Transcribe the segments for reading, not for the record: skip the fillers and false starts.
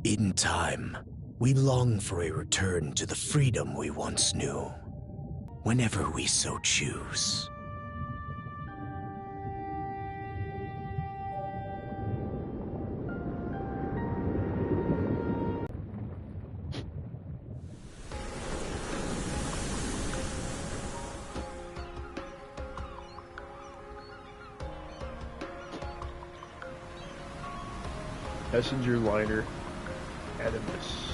In time, we long for a return to the freedom we once knew, whenever we so choose. Passenger liner, Adamus.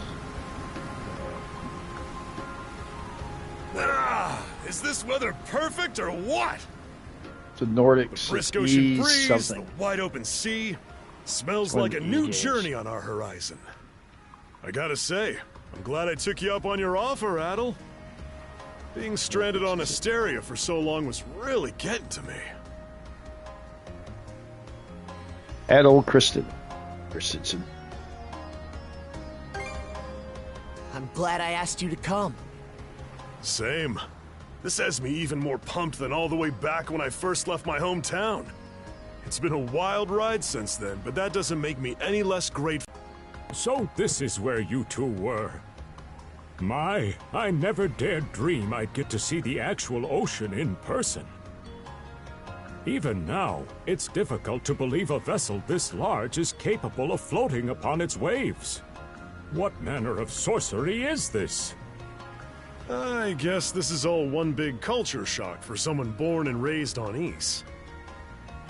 Is this weather perfect or what? It's a Nordic Brisk ocean breeze, something. the wide open sea. Smells One like a of the new games. journey on our horizon. I gotta say, I'm glad I took you up on your offer, Adel. Being stranded on Asteria for so long was really getting to me. Adel Christensen. I'm glad I asked you to come. Same. This has me even more pumped than all the way back when I first left my hometown. It's been a wild ride since then, but that doesn't make me any less grateful. So this is where you two were. My, I never dared dream I'd get to see the actual ocean in person. Even now, it's difficult to believe a vessel this large is capable of floating upon its waves. What manner of sorcery is this? I guess this is all one big culture shock for someone born and raised on Ys.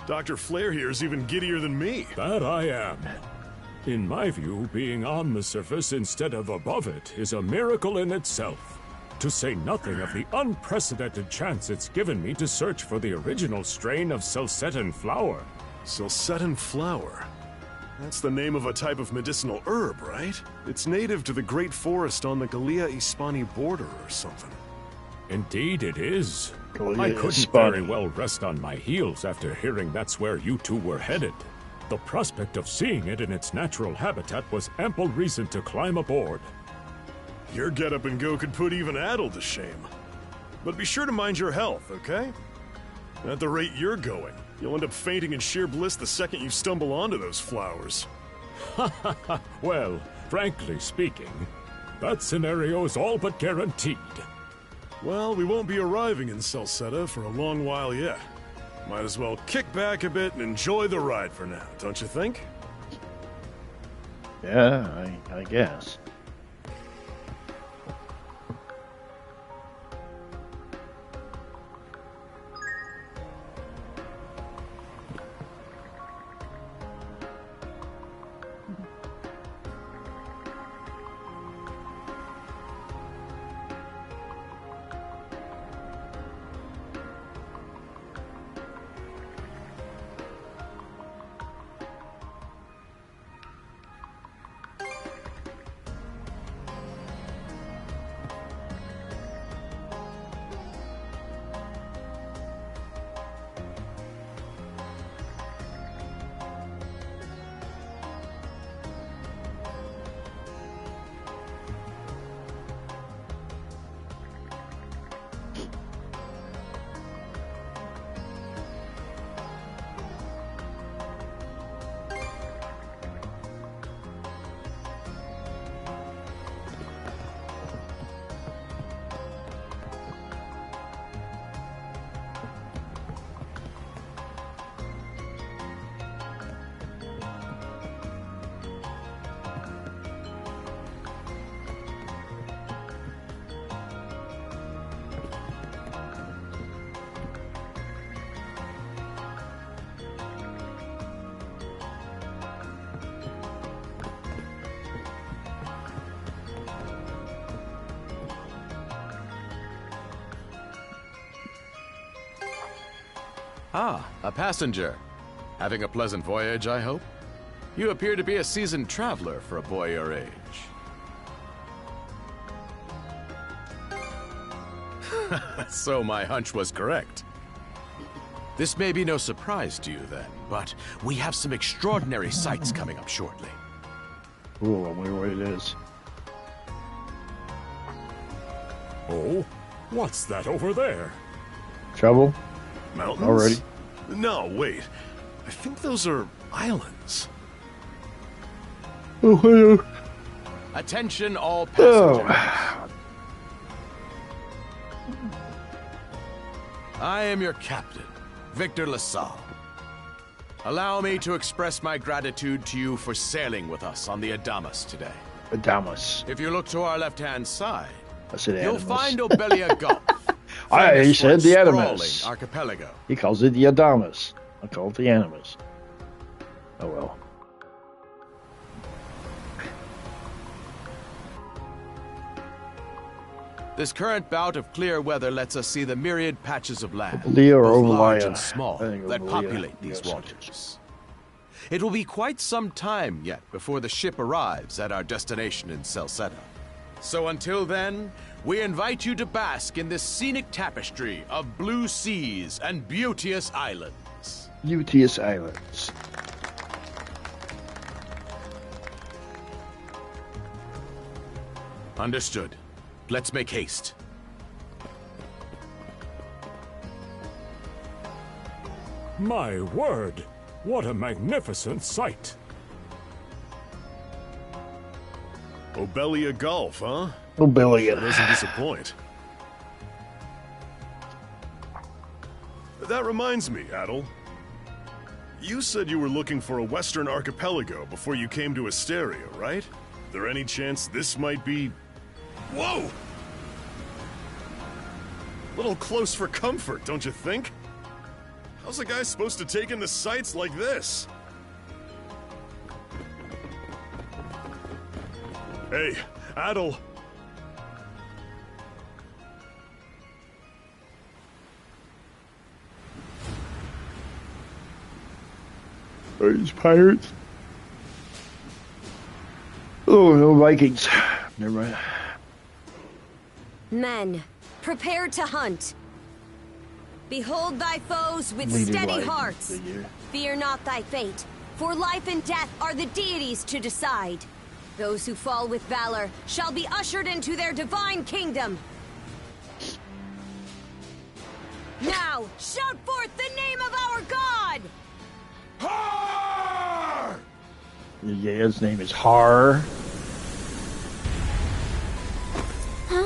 Dr. Flair here is even giddier than me. That I am. In my view, being on the surface instead of above it is a miracle in itself. To say nothing of the unprecedented chance it's given me to search for the original strain of Celcetan flower. Celcetan flower? That's the name of a type of medicinal herb, right? It's native to the Great Forest on the Gallia-Hispani border or something. Indeed it is. Gallia I couldn't Hispani. very well rest on my heels after hearing that's where you two were headed. The prospect of seeing it in its natural habitat was ample reason to climb aboard. Your get-up and go could put even Adel to shame. But be sure to mind your health, okay? At the rate you're going, you'll end up fainting in sheer bliss the second you stumble onto those flowers. Well, frankly speaking, that scenario is all but guaranteed. Well, we won't be arriving in Celceta for a long while yet. Might as well kick back a bit and enjoy the ride for now, don't you think? Yeah, I guess. Ah, a passenger. Having a pleasant voyage, I hope? You appear to be a seasoned traveler for a boy your age. So my hunch was correct. This may be no surprise to you then, but we have some extraordinary sights coming up shortly. Ooh, I wonder what it is. Oh? What's that over there? Trouble? Mountains? Already? No, wait. I think those are islands. Oh, hello. Attention all passengers. Oh. I am your captain, Victor LaSalle. Allow me to express my gratitude to you for sailing with us on the Adamas today. Adamas. If you look to our left-hand side, I said you'll Animus. find Obelia Gulf. He famous for said its the sprawling Animus. archipelago. He calls it the Adamas. I call it the Animus. Oh well. This current bout of clear weather lets us see the myriad patches of land, Obelia or both large Obelia? and small, I think that Obelia. populate these Yes. waters. It will be quite some time yet before the ship arrives at our destination in Celceta. So until then, we invite you to bask in this scenic tapestry of blue seas and beauteous islands. Beauteous Islands. Understood. Let's make haste. My word! What a magnificent sight! Obelia Gulf, huh? Obelia. Doesn't disappoint. That reminds me, Adel. You said you were looking for a western archipelago before you came to Asteria, right? There any chance this might be... Whoa! Little close for comfort, don't you think? How's a guy supposed to take in the sights like this? Hey, Adel. Are these pirates? Oh, no Vikings. Never mind. Men, prepare to hunt. Behold thy foes with Leading steady light hearts. figure. Fear not thy fate, for life and death are the deities to decide. Those who fall with valor shall be ushered into their divine kingdom. Now, shout forth the name of our God! Yeah, his name is Har.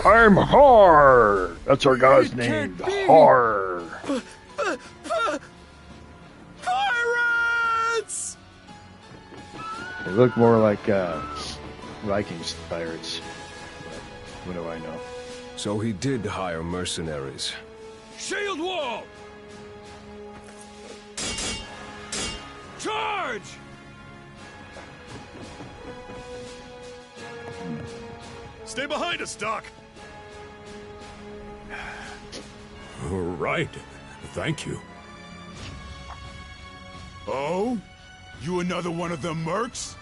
I'm Har. That's our guy's name, Har. Pirates! They look more like Vikings pirates. But what do I know? So he did hire mercenaries. Shield wall! Charge! Stay behind us, Doc. Right. Thank you. Oh? You another one of them mercs?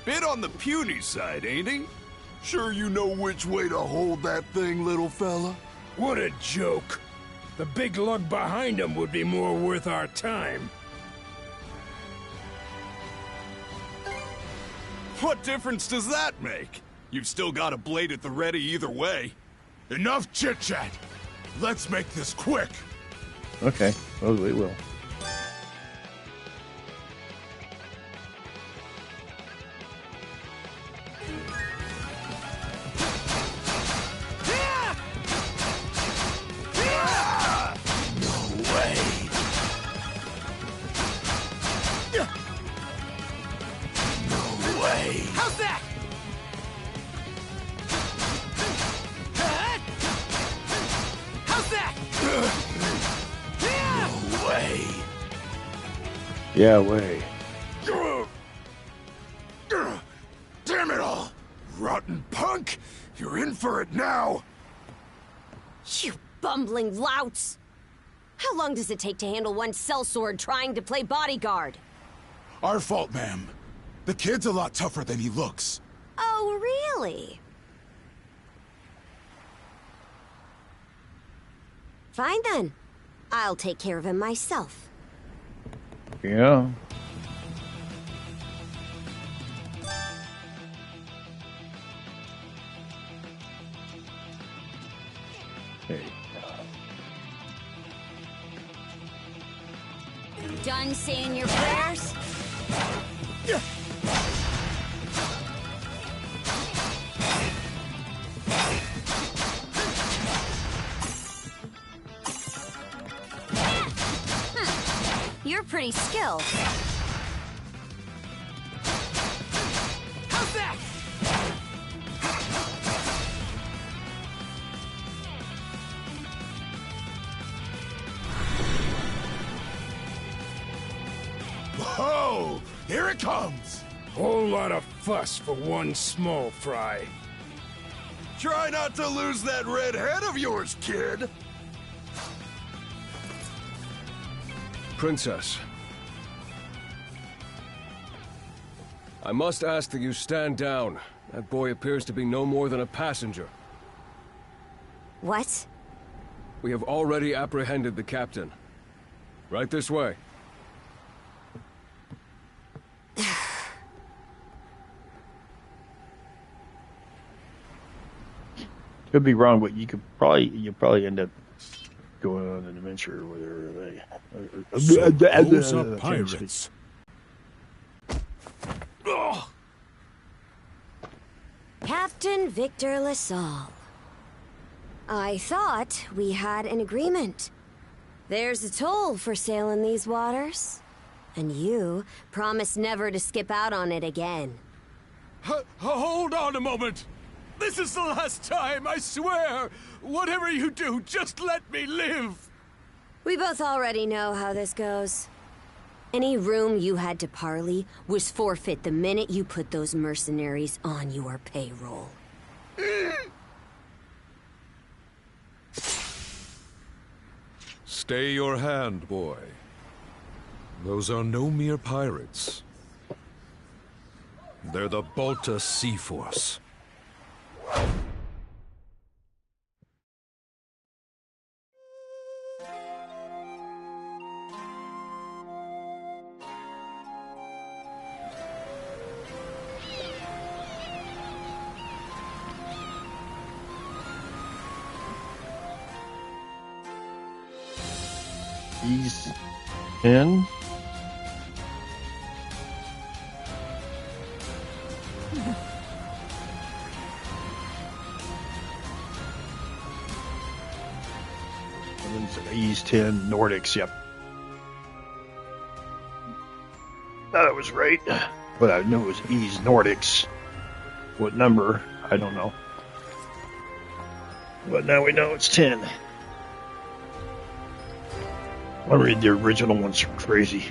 Bit on the puny side, ain't he? Sure you know which way to hold that thing, little fella? What a joke. The big lug behind him would be more worth our time. What difference does that make? You've still got a blade at the ready either way. Enough chit-chat. Let's make this quick. Okay, well, we will. How's that? How's that? No way. Yeah, way. Damn it all! Rotten punk! You're in for it now! You bumbling louts! How long does it take to handle one sellsword trying to play bodyguard? Our fault, ma'am. The kid's a lot tougher than he looks. Oh, really? Fine then. I'll take care of him myself. Yeah. Hey. Done saying your prayers? pretty skilled. How's that? Whoa! Here it comes! Whole lot of fuss for one small fry. Try not to lose that red head of yours, kid! Princess. I must ask that you stand down. That boy appears to be no more than a passenger. What? We have already apprehended the captain. Right this way. Could be wrong, but you probably end up going on an adventure where So those are pirates. Captain Victor LaSalle. I thought we had an agreement. There's a toll for sailing these waters. And you promised never to skip out on it again. Hold on a moment! This is the last time, I swear! Whatever you do, just let me live! We both already know how this goes. Any room you had to parley was forfeit the minute you put those mercenaries on your payroll. Stay your hand, boy. Those are no mere pirates. They're the Balta Sea Force. He's in. Ease 10 Nordics, yep. That was right. But I knew it was Ease Nordics. What number? I don't know. But now we know it's 10. I read the original ones are crazy.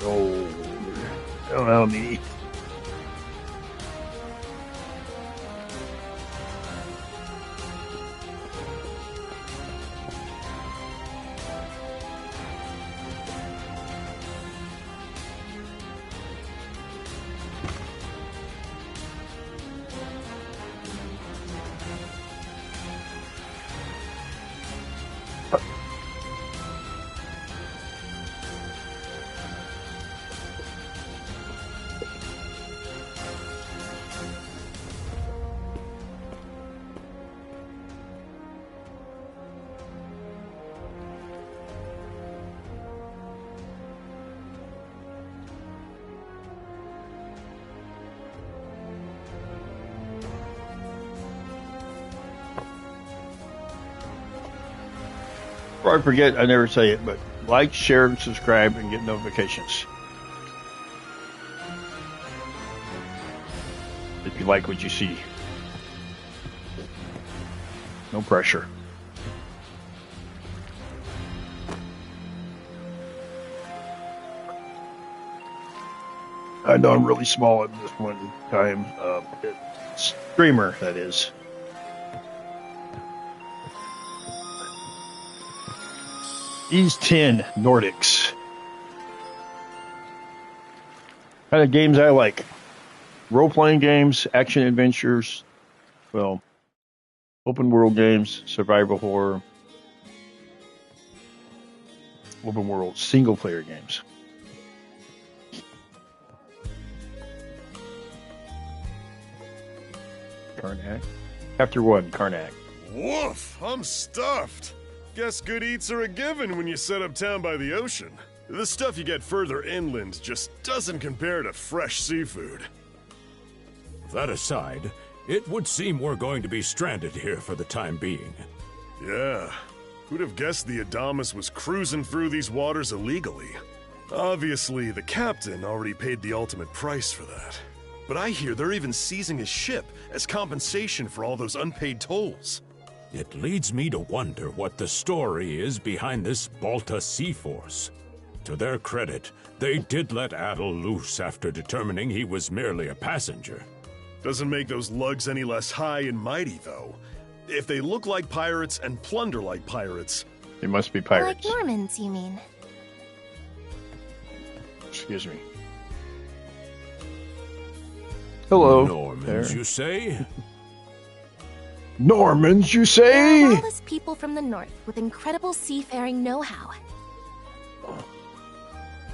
Oh, I don't know how many. Before I forget, I never say it, but like, share, and subscribe, and get notifications. If you like what you see. No pressure. I know I'm really small at this one time. Streamer, that is. These 10 Nordics. Kind of games I like. Role-playing games, action adventures, well, open world games, survival horror, open world single-player games. Karnak. Chapter 1, Karnak. Woof! I'm stuffed. Guess good eats are a given when you set up town by the ocean. The stuff you get further inland just doesn't compare to fresh seafood. That aside, it would seem we're going to be stranded here for the time being. Yeah. Who'd have guessed the Adamas was cruising through these waters illegally? Obviously, the captain already paid the ultimate price for that. But I hear they're even seizing his ship as compensation for all those unpaid tolls. It leads me to wonder what the story is behind this Balta Sea Force. To their credit, they did let Adel loose after determining he was merely a passenger. Doesn't make those lugs any less high and mighty, though. If they look like pirates and plunder like pirates... They must be pirates. Like Normans, you mean? Excuse me. Hello. Normans, you say? Normans, you say? They're lawless people from the north with incredible seafaring know-how.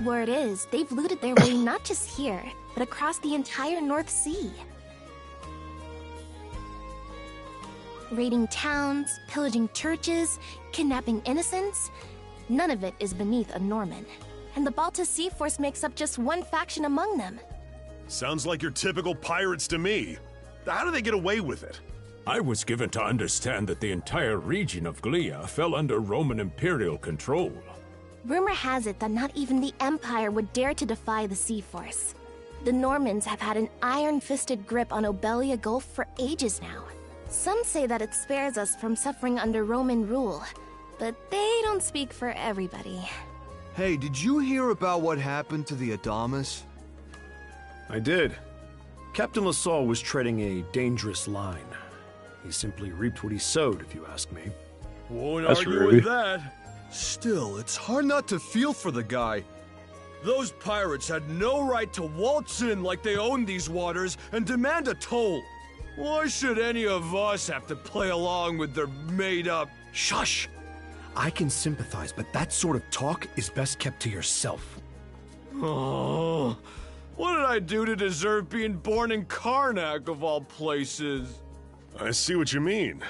Word is, they've looted their way not just here, but across the entire North Sea. Raiding towns, pillaging churches, kidnapping innocents. None of it is beneath a Norman. And the Balta Sea Force makes up just one faction among them. Sounds like your typical pirates to me. How do they get away with it? I was given to understand that the entire region of Glia fell under Roman Imperial control. Rumor has it that not even the Empire would dare to defy the Sea Force. The Normans have had an iron-fisted grip on Obelia Gulf for ages now. Some say that it spares us from suffering under Roman rule, but they don't speak for everybody. Hey, did you hear about what happened to the Adamas? I did. Captain LaSalle was treading a dangerous line. He simply reaped what he sowed, if you ask me. Won't That's argue rude. with that. Still, it's hard not to feel for the guy. Those pirates had no right to waltz in like they owned these waters and demand a toll. Why should any of us have to play along with their made-up... Shush! I can sympathize, but that sort of talk is best kept to yourself. Oh, what did I do to deserve being born in Karnak, of all places? I see what you mean.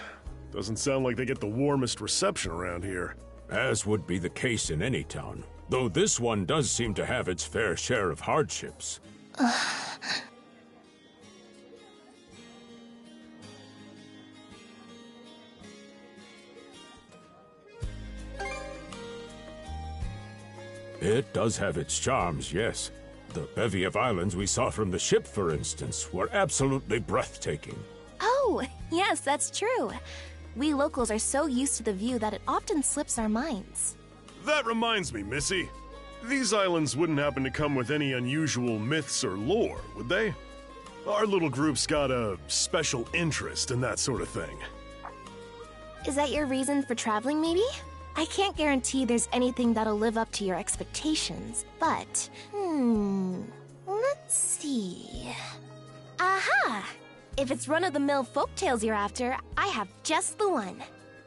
Doesn't sound like they get the warmest reception around here. As would be the case in any town, though this one does seem to have its fair share of hardships. It does have its charms, yes. The bevy of islands we saw from the ship, for instance, were absolutely breathtaking. Oh, yes, that's true. We locals are so used to the view that it often slips our minds. That reminds me, Missy. These islands wouldn't happen to come with any unusual myths or lore, would they? Our little group's got a special interest in that sort of thing. Is that your reason for traveling, maybe? I can't guarantee there's anything that'll live up to your expectations, but... let's see... Aha! If it's run-of-the-mill folktales you're after, I have just the one.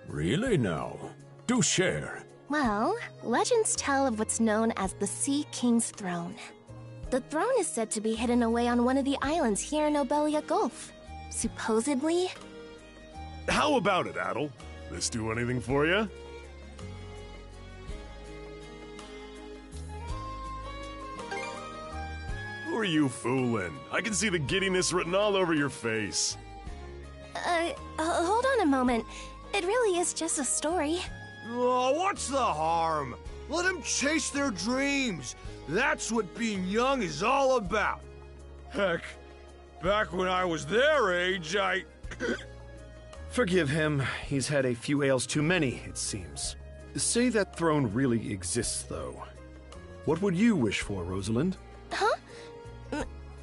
Really now? Do share. Well, legends tell of what's known as the Sea King's Throne. The throne is said to be hidden away on one of the islands here in Obelia Gulf. Supposedly... How about it, Adel? This do anything for you? Who are you fooling? I can see the giddiness written all over your face. Hold on a moment. It really is just a story. Oh, what's the harm? Let them chase their dreams. That's what being young is all about. Heck, back when I was their age, I... Forgive him. He's had a few ales too many, it seems. Say that throne really exists, though. What would you wish for, Rosalind? Huh?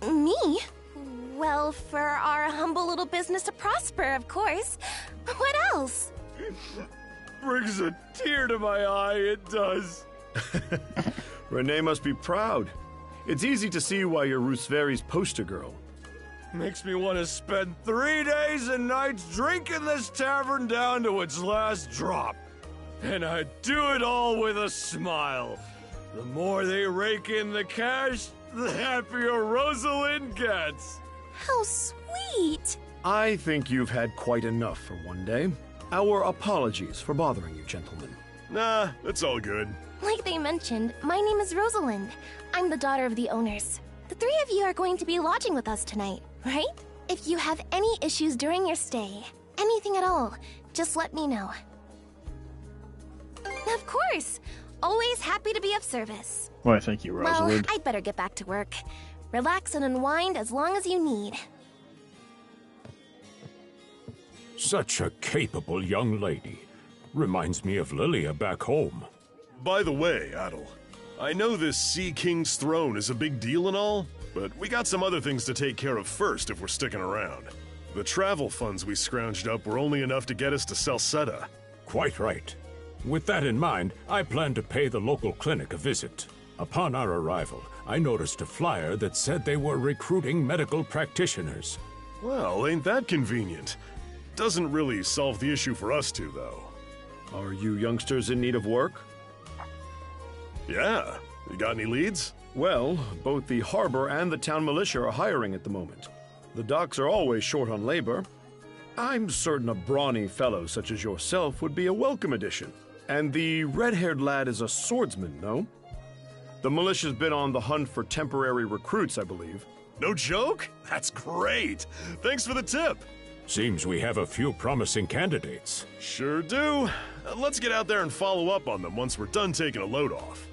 Me? Well, for our humble little business to prosper, of course. What else? Brings a tear to my eye, it does. Renee must be proud. It's easy to see why you're Rooseveri's poster girl. Makes me want to spend 3 days and nights drinking this tavern down to its last drop. And I do it all with a smile. The more they rake in the cash, the happier Rosalind gets. How sweet! I think you've had quite enough for one day. Our apologies for bothering you, gentlemen. Nah, it's all good. Like they mentioned, my name is Rosalind. I'm the daughter of the owners. The three of you are going to be lodging with us tonight, right? If you have any issues during your stay, anything at all, just let me know. Of course. Always happy to be of service. Why, thank you, Well, Rosalind. I'd better get back to work. Relax and unwind as long as you need. Such a capable young lady. Reminds me of Lilia back home. By the way, Adel, I know this Sea King's throne is a big deal and all, but we got some other things to take care of first if we're sticking around. The travel funds we scrounged up were only enough to get us to Celceta. Quite right. With that in mind, I plan to pay the local clinic a visit. Upon our arrival, I noticed a flyer that said they were recruiting medical practitioners. Well, ain't that convenient? Doesn't really solve the issue for us two, though. Are you youngsters in need of work? Yeah. You got any leads? Well, both the harbor and the town militia are hiring at the moment. The docks are always short on labor. I'm certain a brawny fellow such as yourself would be a welcome addition. And the red-haired lad is a swordsman, no? The militia's been on the hunt for temporary recruits, I believe. No joke? That's great! Thanks for the tip! Seems we have a few promising candidates. Sure do. Let's get out there and follow up on them once we're done taking a load off.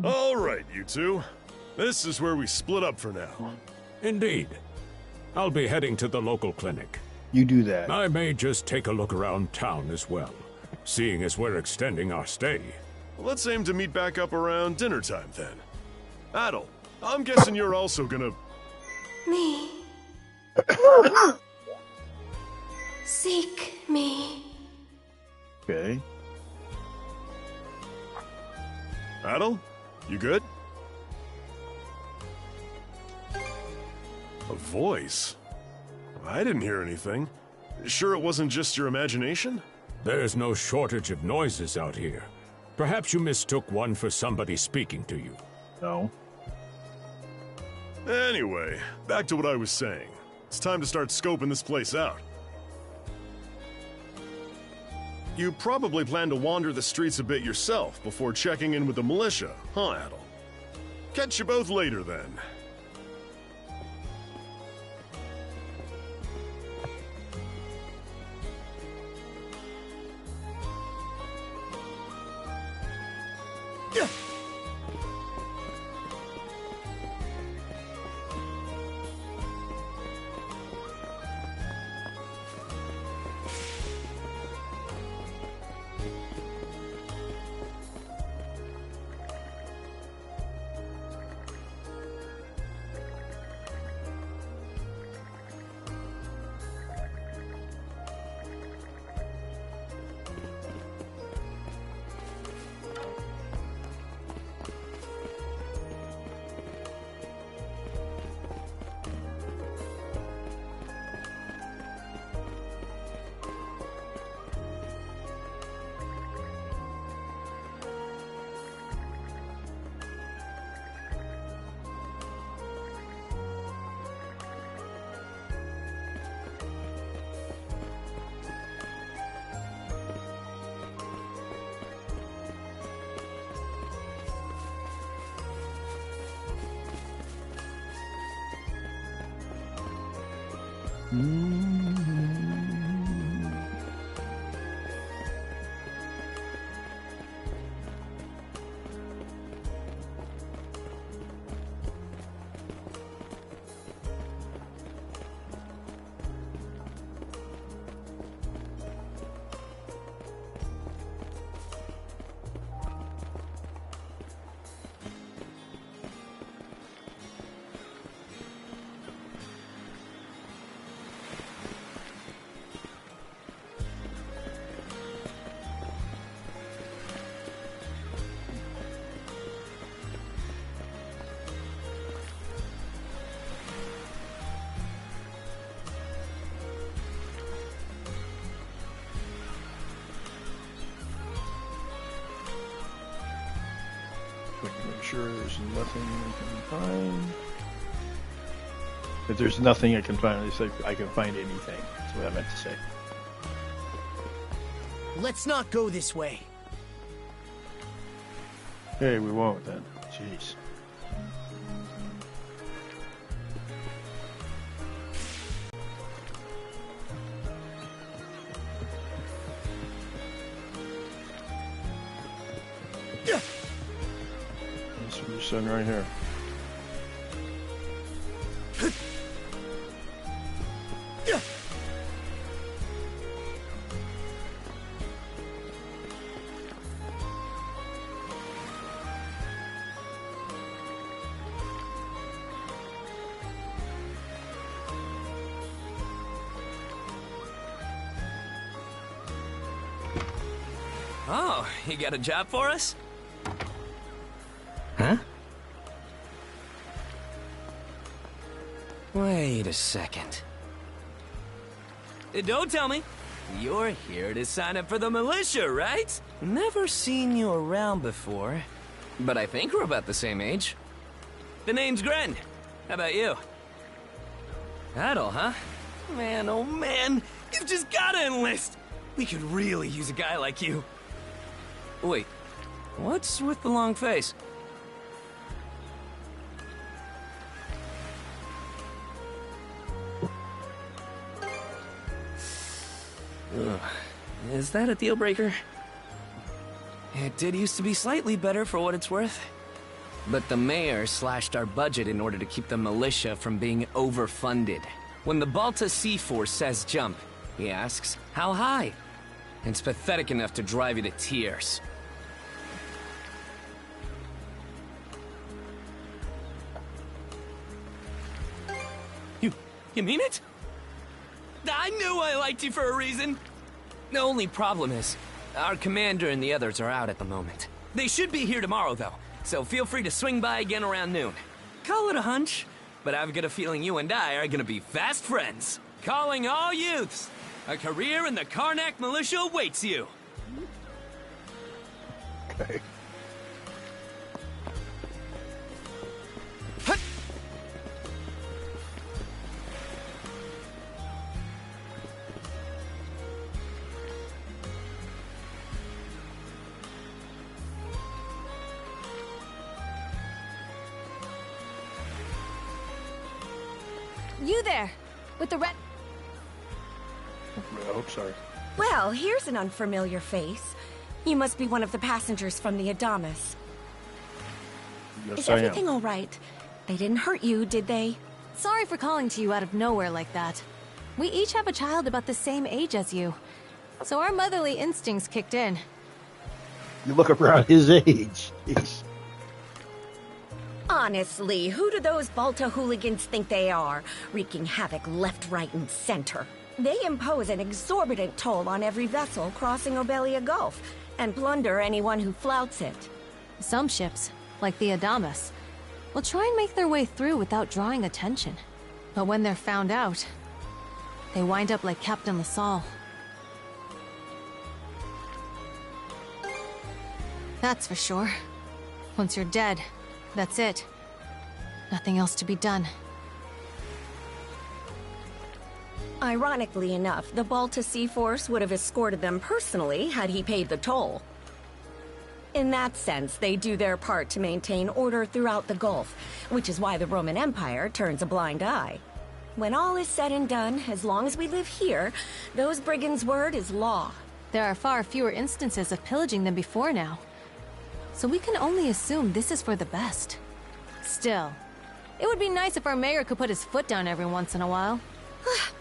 All right, you two. This is where we split up for now. Indeed. I'll be heading to the local clinic. You do that. I may just take a look around town as well, seeing as we're extending our stay. Let's aim to meet back up around dinner time then. Adel, I'm guessing you're also gonna... Me. Seek me. Okay. Adel, you good? A voice? I didn't hear anything. Sure it wasn't just your imagination? There's no shortage of noises out here. Perhaps you mistook one for somebody speaking to you. No. Anyway, back to what I was saying. It's time to start scoping this place out. You probably plan to wander the streets a bit yourself before checking in with the militia, huh, Adel? Catch you both later, then. Make sure there's nothing I can find. If there's nothing I can find, at least I can find anything. That's what I meant to say. Let's not go this way. Okay, we won't then. Jeez. Son right here. Oh, you got a job for us? Huh? Wait a second. Don't tell me. You're here to sign up for the militia, right? Never seen you around before, but I think we're about the same age. The name's Gren. How about you? Adel, huh? Man, oh man, you've just gotta enlist. We could really use a guy like you. Wait, what's with the long face? Ugh. Is that a deal breaker? It did used to be slightly better for what it's worth. But the mayor slashed our budget in order to keep the militia from being overfunded. When the Balta Sea Force says jump, he asks, how high? It's pathetic enough to drive you to tears. You mean it? I knew I liked you for a reason! The only problem is, our commander and the others are out at the moment. They should be here tomorrow, though, so feel free to swing by again around noon. Call it a hunch, but I've got a feeling you and I are gonna be fast friends. Calling all youths! A career in the Karnak militia awaits you! Okay. You there, with the red... Oh, sorry. Well, here's an unfamiliar face. You must be one of the passengers from the Adamas. Yes, Is I am. everything all right? They didn't hurt you, did they? Sorry for calling to you out of nowhere like that. We each have a child about the same age as you, so our motherly instincts kicked in. You look around his age. Jeez. Honestly, who do those Balta hooligans think they are? Wreaking havoc left, right, and center. They impose an exorbitant toll on every vessel crossing Obelia Gulf, and plunder anyone who flouts it. Some ships, like the Adamas, will try and make their way through without drawing attention. But when they're found out, they wind up like Captain LaSalle. That's for sure. Once you're dead, that's it. Nothing else to be done. Ironically enough, the Balta Sea Force would have escorted them personally had he paid the toll. In that sense, they do their part to maintain order throughout the Gulf, which is why the Roman Empire turns a blind eye. when all is said and done, as long as we live here, those brigands' word is law. There are far fewer instances of pillaging than before now. So we can only assume this is for the best. Still, it would be nice if our mayor could put his foot down every once in a while.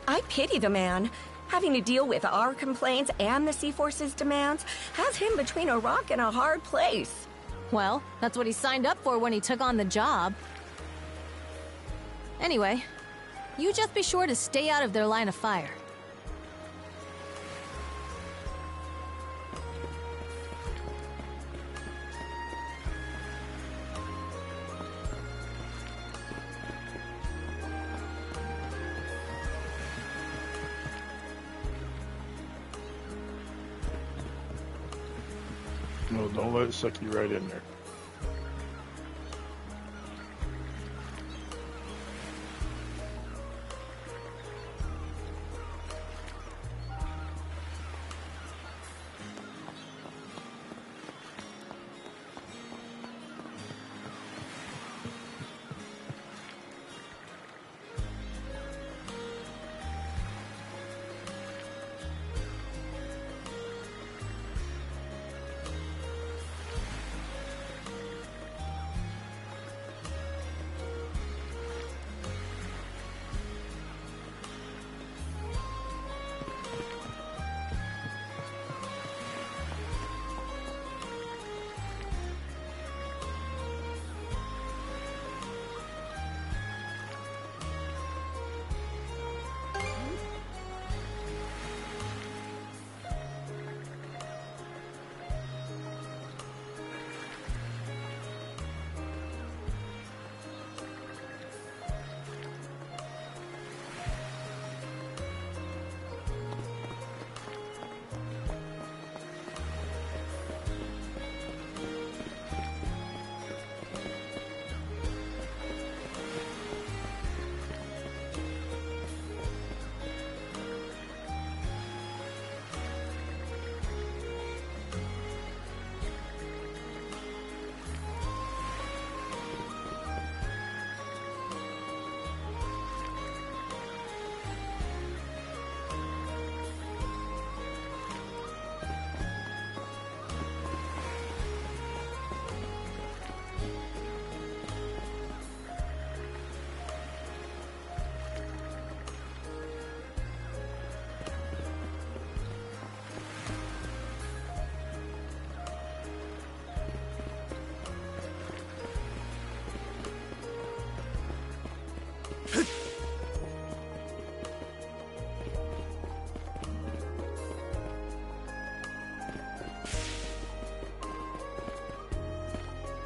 I pity the man. Having to deal with our complaints and the Sea Force's demands has him between a rock and a hard place. Well, that's what he signed up for when he took on the job. Anyway, you just be sure to stay out of their line of fire. No, don't let it suck you right in there.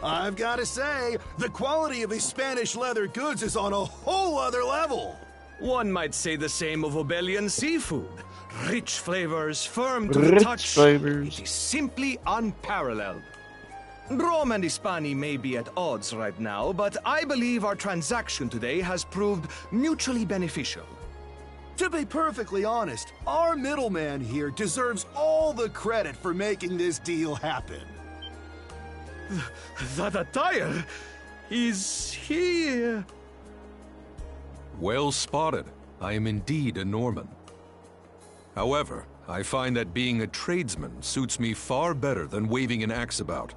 I've got to say, the quality of these Spanish leather goods is on a whole other level. One might say the same of Obelian seafood. Rich flavors, firm to the touch. It is simply unparalleled. Rome and Hispani may be at odds right now, but I believe our transaction today has proved mutually beneficial. To be perfectly honest, our middleman here deserves all the credit for making this deal happen. That attire? Is he... Well spotted. I am indeed a Norman. However, I find that being a tradesman suits me far better than waving an axe about.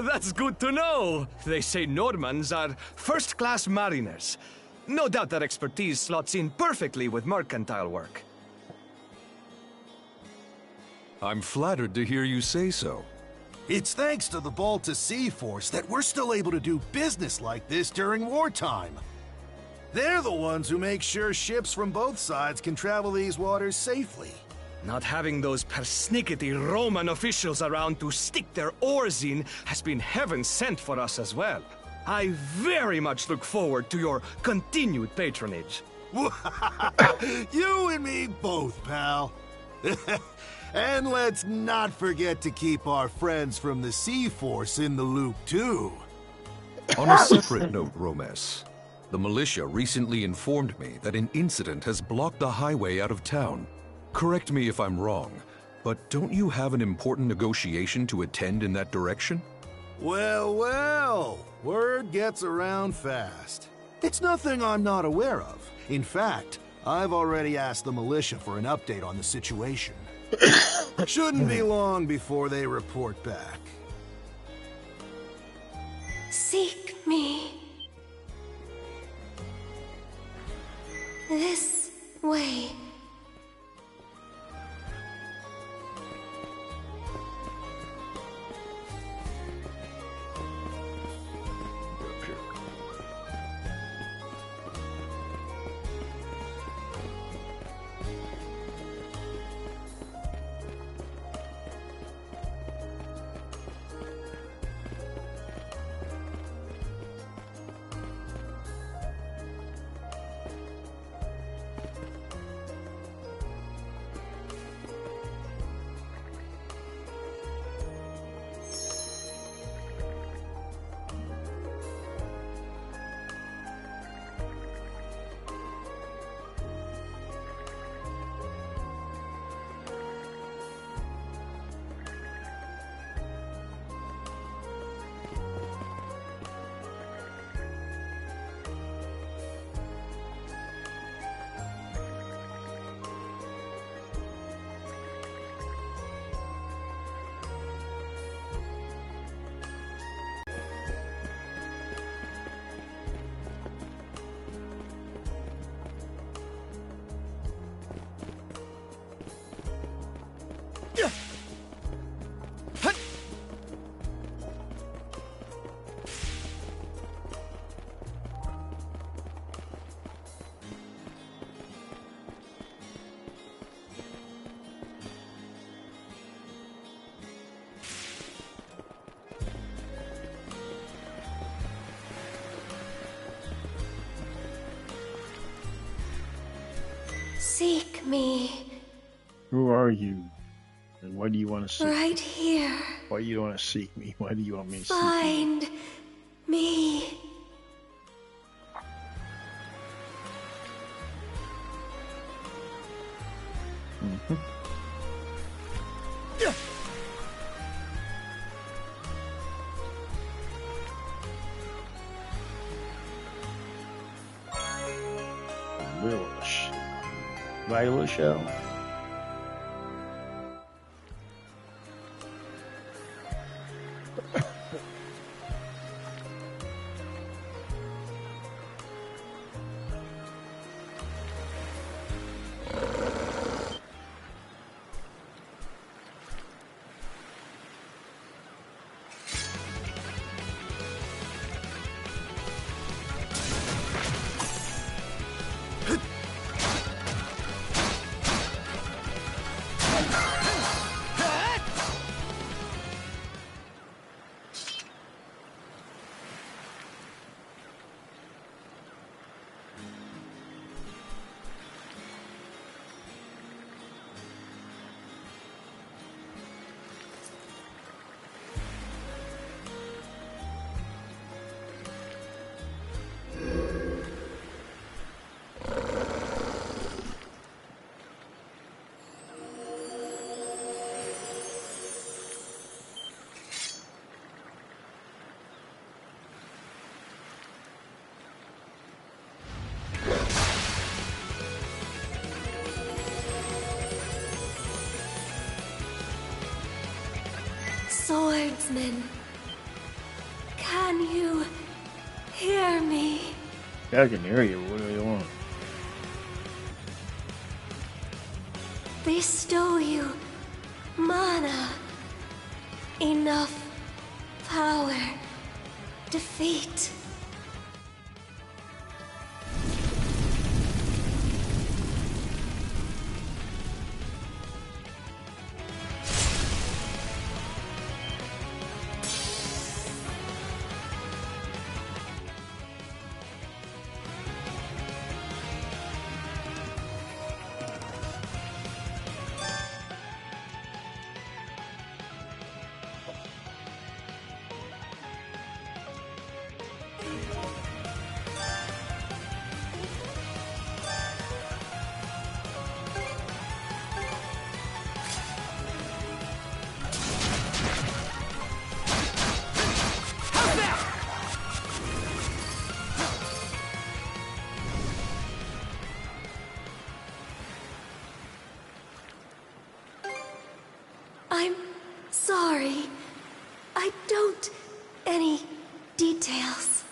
That's good to know. They say Normans are first-class mariners. No doubt that expertise slots in perfectly with mercantile work. I'm flattered to hear you say so. It's thanks to the Balta Sea Force that we're still able to do business like this during wartime. They're the ones who make sure ships from both sides can travel these waters safely. Not having those persnickety Roman officials around to stick their oars in has been heaven sent for us as well. I very much look forward to your continued patronage. You and me both, pal. And let's not forget to keep our friends from the Sea Force in the loop, too. On a separate note, Romes, the militia recently informed me that an incident has blocked the highway out of town. Correct me if I'm wrong, but don't you have an important negotiation to attend in that direction? Well, well, word gets around fast. It's nothing I'm not aware of. In fact, I've already asked the militia for an update on the situation. Shouldn't be long before they report back. Seek me. This way. Seek me. Who are you? And why do you want to seek Right me? here. Why do you want to seek me? Why do you want me to seek you? Find me. Mm-hmm. Willish. Viola shell. Swordsman, can you hear me? I can hear you. What do you want? Bestow you mana, enough power, defeat. Sorry. I don't... any details.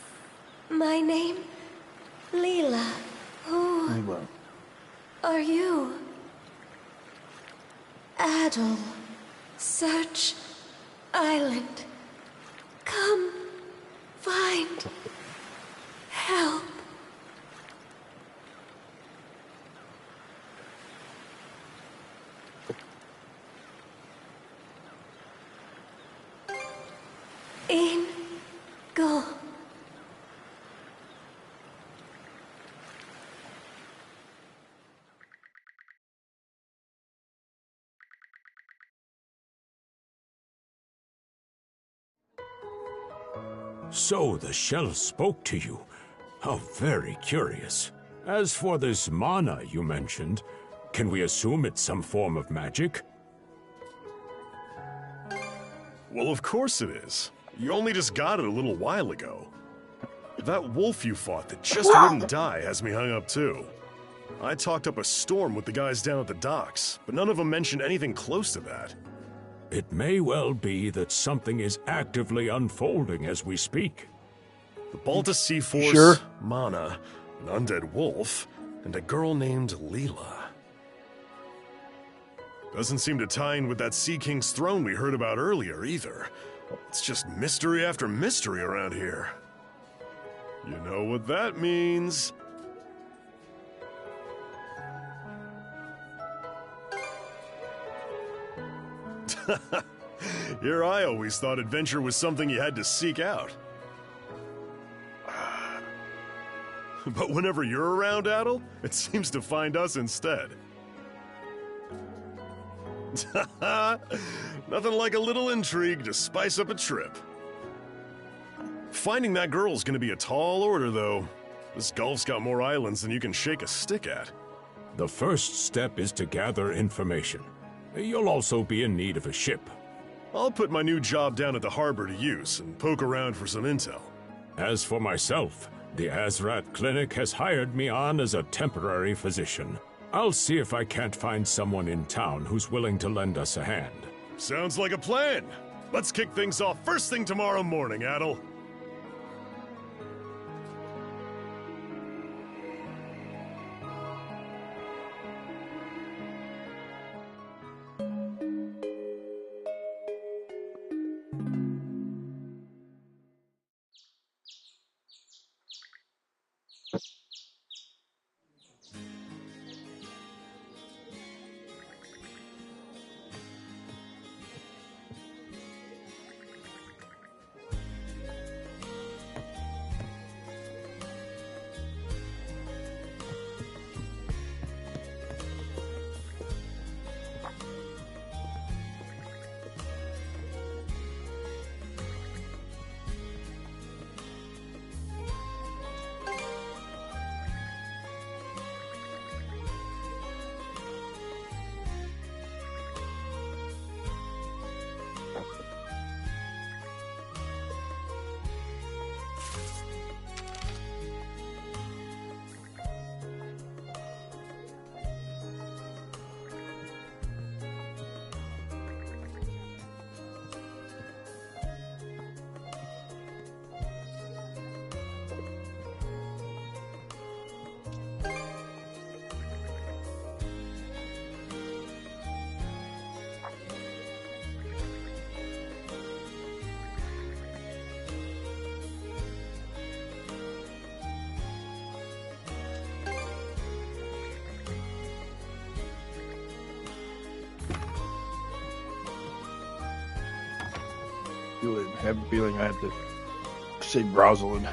My name? Leela. Who... Leela. are you? Adel. Search Island. Come find help. In go. So the shell spoke to you. How very curious. As for this mana you mentioned, can we assume it's some form of magic? Well, of course it is. You only just got it a little while ago. That wolf you fought that just wouldn't die has me hung up too. I talked up a storm with the guys down at the docks, but none of them mentioned anything close to that. It may well be that something is actively unfolding as we speak. The Balta Sea Force, Sure. Mana, an undead wolf, and a girl named Leela. Doesn't seem to tie in with that Sea King's throne we heard about earlier, either. It's just mystery after mystery around here. You know what that means. Here I always thought adventure was something you had to seek out. But whenever you're around, Adel, it seems to find us instead. Nothing like a little intrigue to spice up a trip. Finding that girl's gonna be a tall order, though. This Gulf's got more islands than you can shake a stick at. The first step is to gather information. You'll also be in need of a ship. I'll put my new job down at the harbor to use and poke around for some intel. As for myself, the Azrat Clinic has hired me on as a temporary physician. I'll see if I can't find someone in town who's willing to lend us a hand. Sounds like a plan. Let's kick things off first thing tomorrow morning, Adel. I have a feeling I have to say Rosalind.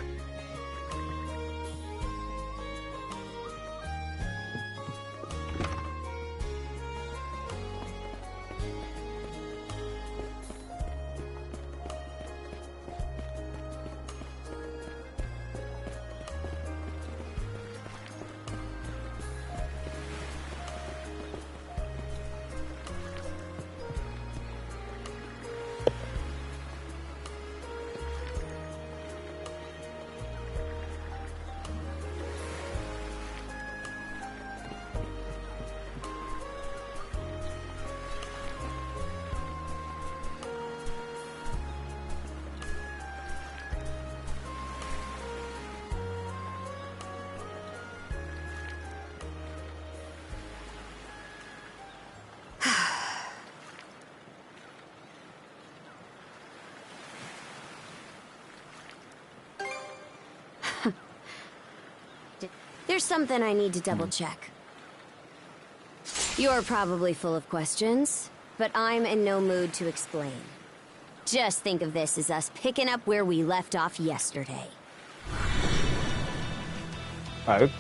There's something I need to double check. You're probably full of questions, but I'm in no mood to explain. Just think of this as us picking up where we left off yesterday. Alright.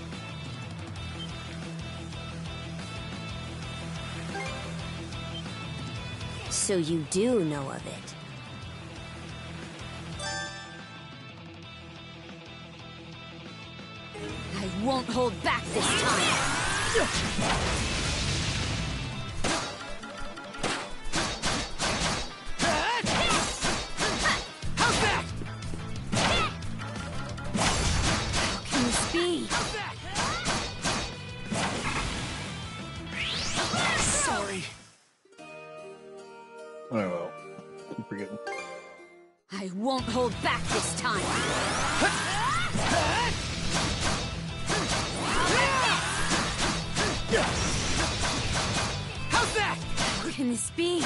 So you do know of it. I won't hold back this time. Sorry. Oh well. Keep forgetting. I won't hold back this time. How's that? What can this be?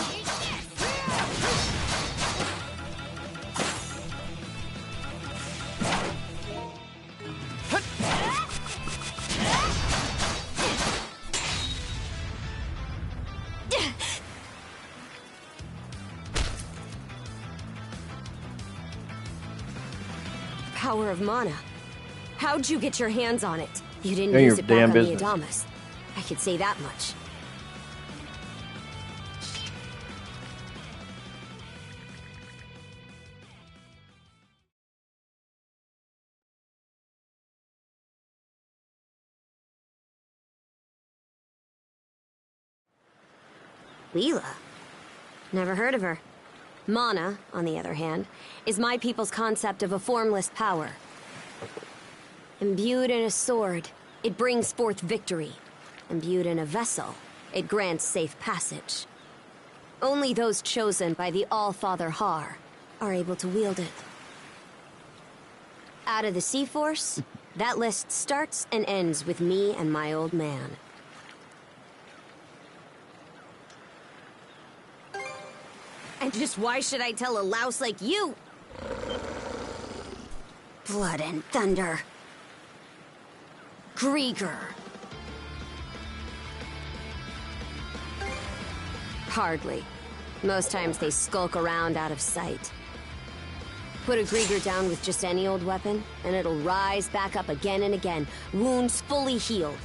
Power of mana. How'd you get your hands on it? You didn't None of use your it back damn on business. the Adamas. I could say that much. Leela? Never heard of her. Mana, on the other hand, is my people's concept of a formless power. Imbued in a sword, it brings forth victory. Imbued in a vessel, it grants safe passage. Only those chosen by the All-Father Har are able to wield it. Out of the Sea Force, that list starts and ends with me and my old man. And just why should I tell a louse like you? Blood and thunder. Grieger. Hardly. Most times they skulk around out of sight. Put a Grieger down with just any old weapon, and it'll rise back up again and again, wounds fully healed.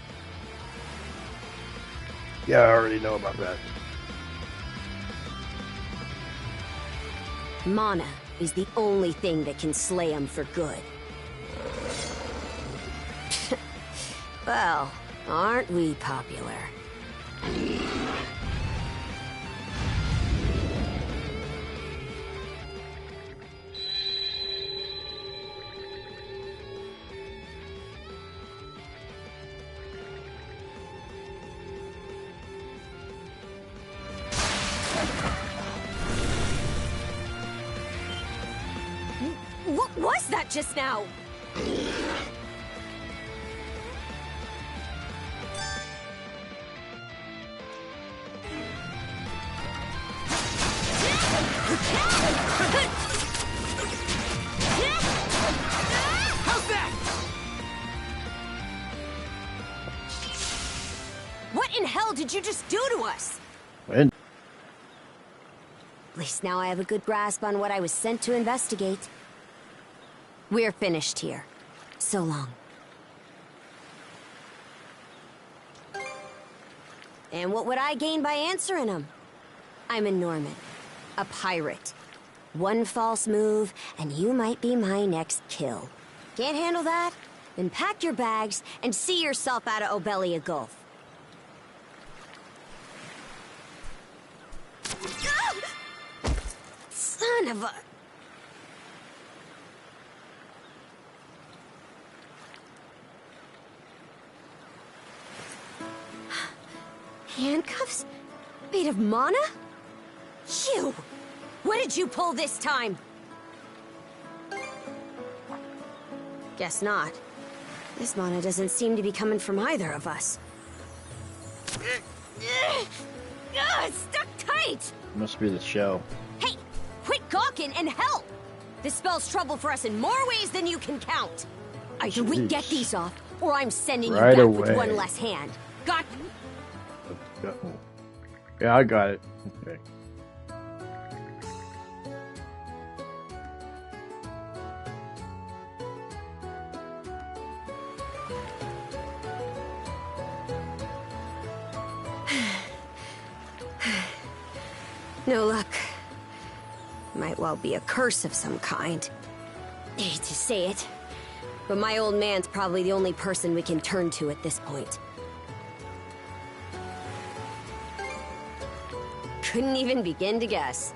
Yeah, I already know about that. Mana is the only thing that can slay him for good. Well, aren't we popular? What was that just now? How's that? What in hell did you just do to us? When? At least now I have a good grasp on what I was sent to investigate. We're finished here. So long. And what would I gain by answering them? I'm a Norman. A pirate. One false move, and you might be my next kill. Can't handle that? Then pack your bags and see yourself out of Obelia Gulf. Son of a... Handcuffs? Made of mana? You! What did you pull this time? Guess not. This mana doesn't seem to be coming from either of us. It's stuck tight! Must be the shell. Hey! Quit gawking and help! This spells trouble for us in more ways than you can count. Either we get these off, or I'm sending you Right back away. with one less hand. Got... Yeah, I got it. Okay. No luck. Might well be a curse of some kind. Hate to say it, but my old man's probably the only person we can turn to at this point. Couldn't even begin to guess.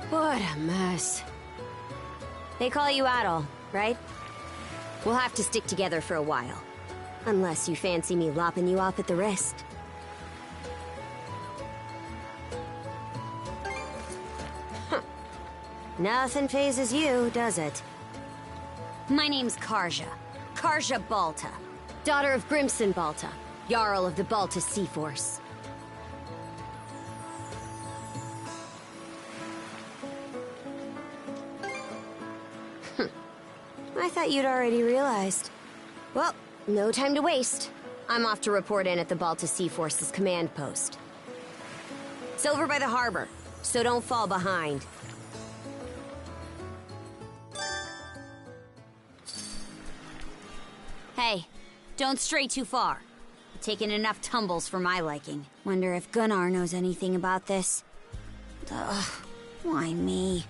What a mess. They call you Adol, right? We'll have to stick together for a while. Unless you fancy me lopping you off at the wrist. Nothing phases you, does it? My name's Karja. Karja Balta. Daughter of Grimson Balta, Jarl of the Balta Sea Force. I thought you'd already realized. Well, no time to waste. I'm off to report in at the Balta Sea Force's command post. It's over by the harbor, so don't fall behind. Hey, don't stray too far. You've taken enough tumbles for my liking. Wonder if Gunnar knows anything about this. Ugh, why me?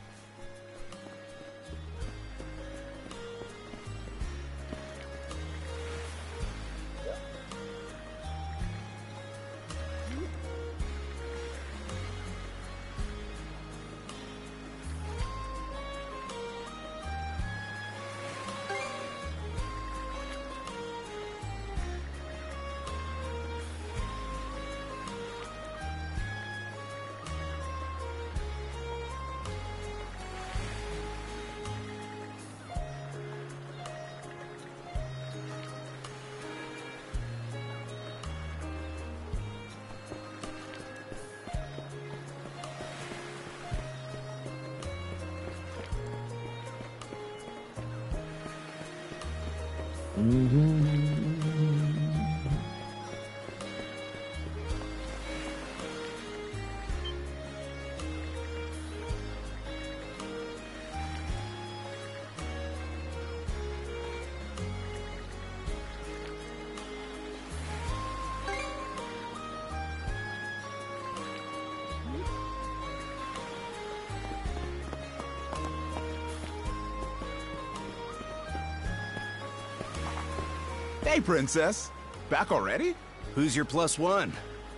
Hey, Princess. Back already? Who's your +1?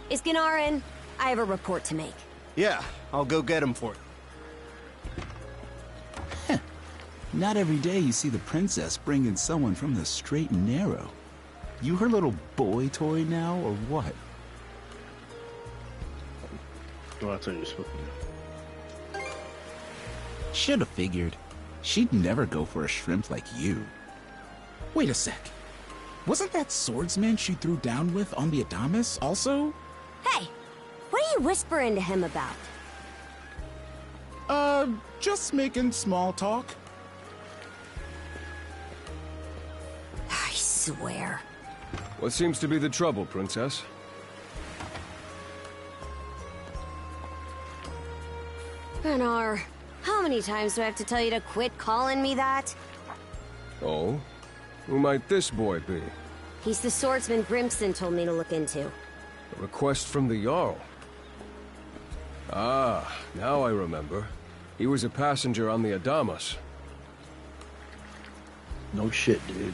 Is Gunnar in? I have a report to make. Yeah, I'll go get him for you. Not every day you see the princess bring in someone from the straight and narrow. You her little boy toy now, or what? Well, that's what you're supposed to do. Should've figured. She'd never go for a shrimp like you. Wait a sec. Wasn't that swordsman she threw down with on the Adamas also? Hey, what are you whispering to him about? Just making small talk. I swear. What seems to be the trouble, Princess? Gunnar, how many times do I have to tell you to quit calling me that? Oh? Who might this boy be? He's the swordsman Grimson told me to look into. A request from the Jarl. Ah, now I remember. He was a passenger on the Adamas. No shit, dude.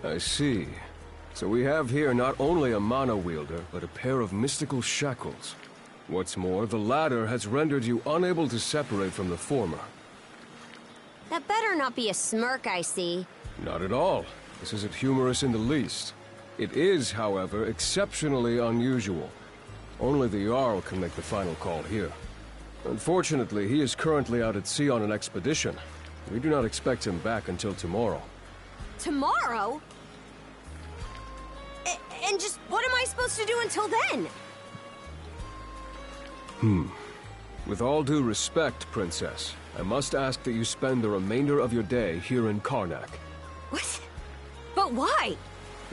I see. So we have here not only a mana wielder, but a pair of mystical shackles. What's more, the latter has rendered you unable to separate from the former. That better not be a smirk I see. Not at all. This isn't humorous in the least. It is, however, exceptionally unusual. Only the Jarl can make the final call here. Unfortunately, he is currently out at sea on an expedition. We do not expect him back until tomorrow. Tomorrow? And just what am I supposed to do until then? With all due respect, Princess, I must ask that you spend the remainder of your day here in Karnak. What? But why?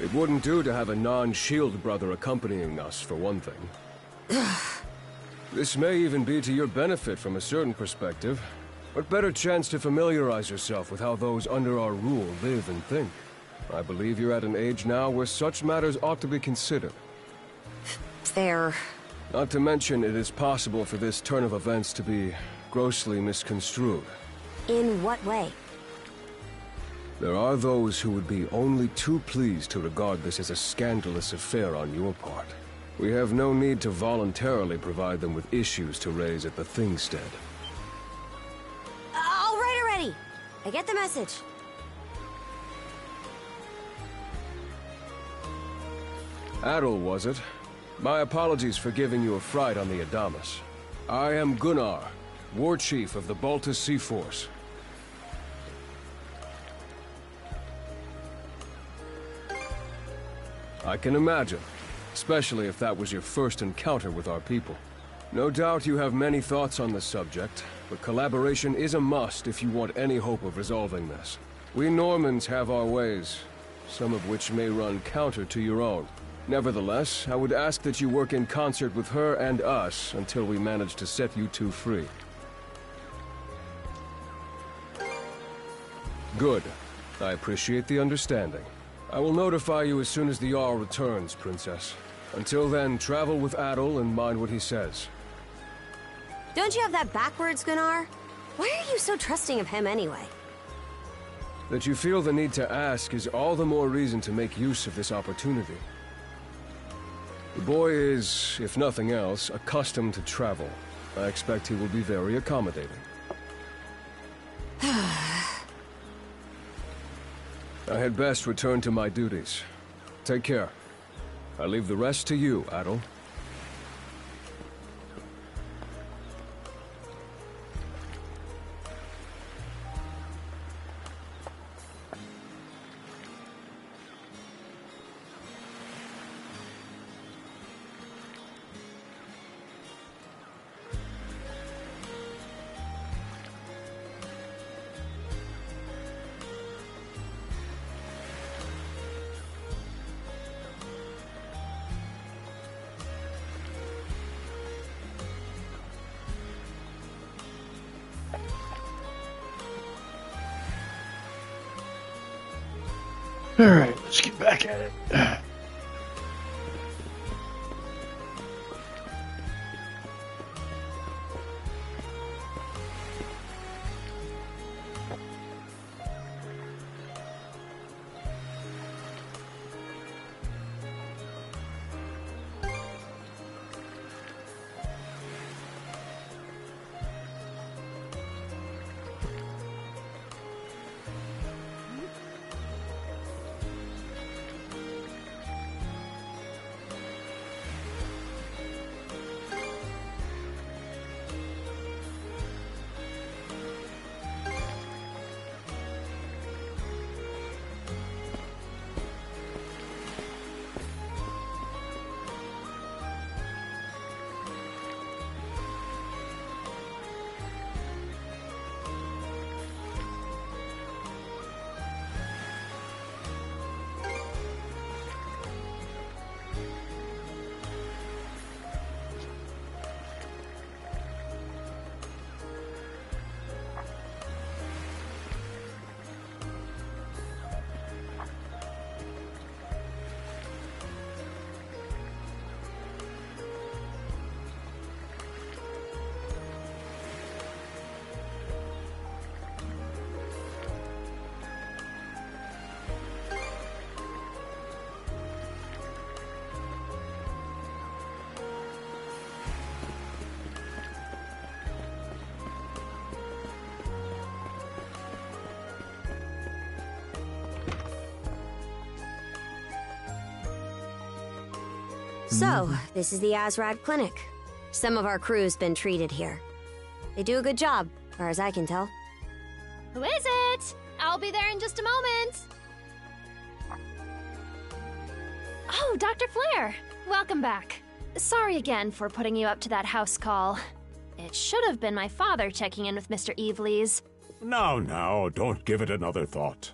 It wouldn't do to have a non-Shield brother accompanying us, for one thing. This may even be to your benefit from a certain perspective. What better chance to familiarize yourself with how those under our rule live and think? I believe you're at an age now where such matters ought to be considered. Fair. Not to mention, it is possible for this turn of events to be grossly misconstrued. In what way? There are those who would be only too pleased to regard this as a scandalous affair on your part. We have no need to voluntarily provide them with issues to raise at the Thingstead. All right already! I get the message. Adol, was it? My apologies for giving you a fright on the Adamas. I am Gunnar, War Chief of the Baltus Sea Force. I can imagine, especially if that was your first encounter with our people. No doubt you have many thoughts on this subject, but collaboration is a must if you want any hope of resolving this. We Normans have our ways, some of which may run counter to your own. Nevertheless, I would ask that you work in concert with her and us until we manage to set you two free. Good. I appreciate the understanding. I will notify you as soon as the Jarl returns, Princess. Until then, travel with Adol and mind what he says. Don't you have that backwards, Gunnar? Why are you so trusting of him anyway? That you feel the need to ask is all the more reason to make use of this opportunity. The boy is, if nothing else, accustomed to travel. I expect he will be very accommodating. I had best return to my duties. Take care. I leave the rest to you, Adol. All right, let's get back at it. So, this is the Azrad Clinic. Some of our crew's been treated here. They do a good job, as far as I can tell. Who is it? I'll be there in just a moment. Oh, Dr. Flair. Welcome back. Sorry again for putting you up to that house call. It should have been my father checking in with Mr. Evelees. Now, don't give it another thought.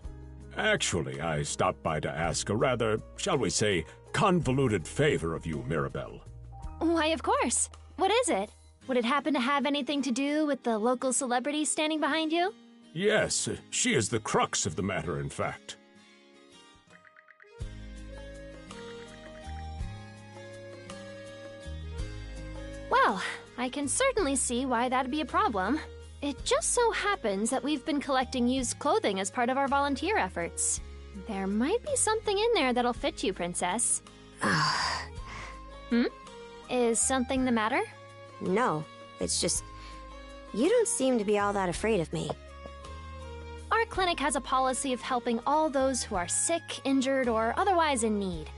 Actually, I stopped by to ask a rather, shall we say, convoluted favor of you, Mirabelle. Why, of course. What is it? Would it happen to have anything to do with the local celebrity standing behind you? Yes, she is the crux of the matter, in fact. Well, I can certainly see why that'd be a problem. It just so happens that we've been collecting used clothing as part of our volunteer efforts. There might be something in there that'll fit you, Princess. Is something the matter? No, it's just... you don't seem to be all that afraid of me. Our clinic has a policy of helping all those who are sick, injured, or otherwise in need.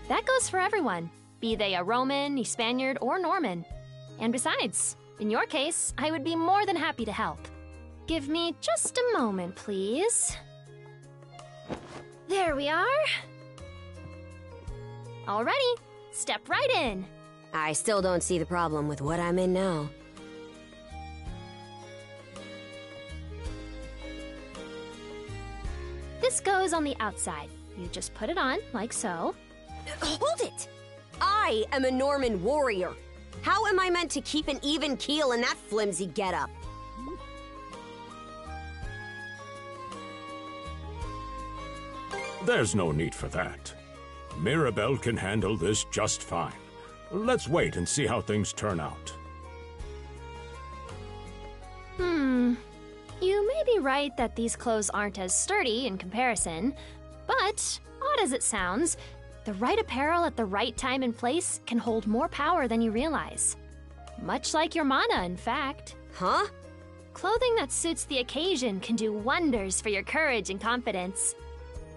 That goes for everyone, be they a Roman, a Spaniard, or Norman. And besides, in your case, I would be more than happy to help. Give me just a moment, please. There we are. Alrighty, step right in. I still don't see the problem with what I'm in now. This goes on the outside. You just put it on, like so. Hold it! I am a Norman warrior. How am I meant to keep an even keel in that flimsy getup? There's no need for that. Mirabelle can handle this just fine. Let's wait and see how things turn out. You may be right that these clothes aren't as sturdy in comparison, but odd as it sounds, the right apparel at the right time and place can hold more power than you realize. Much like your mana, in fact. Huh? Clothing that suits the occasion can do wonders for your courage and confidence.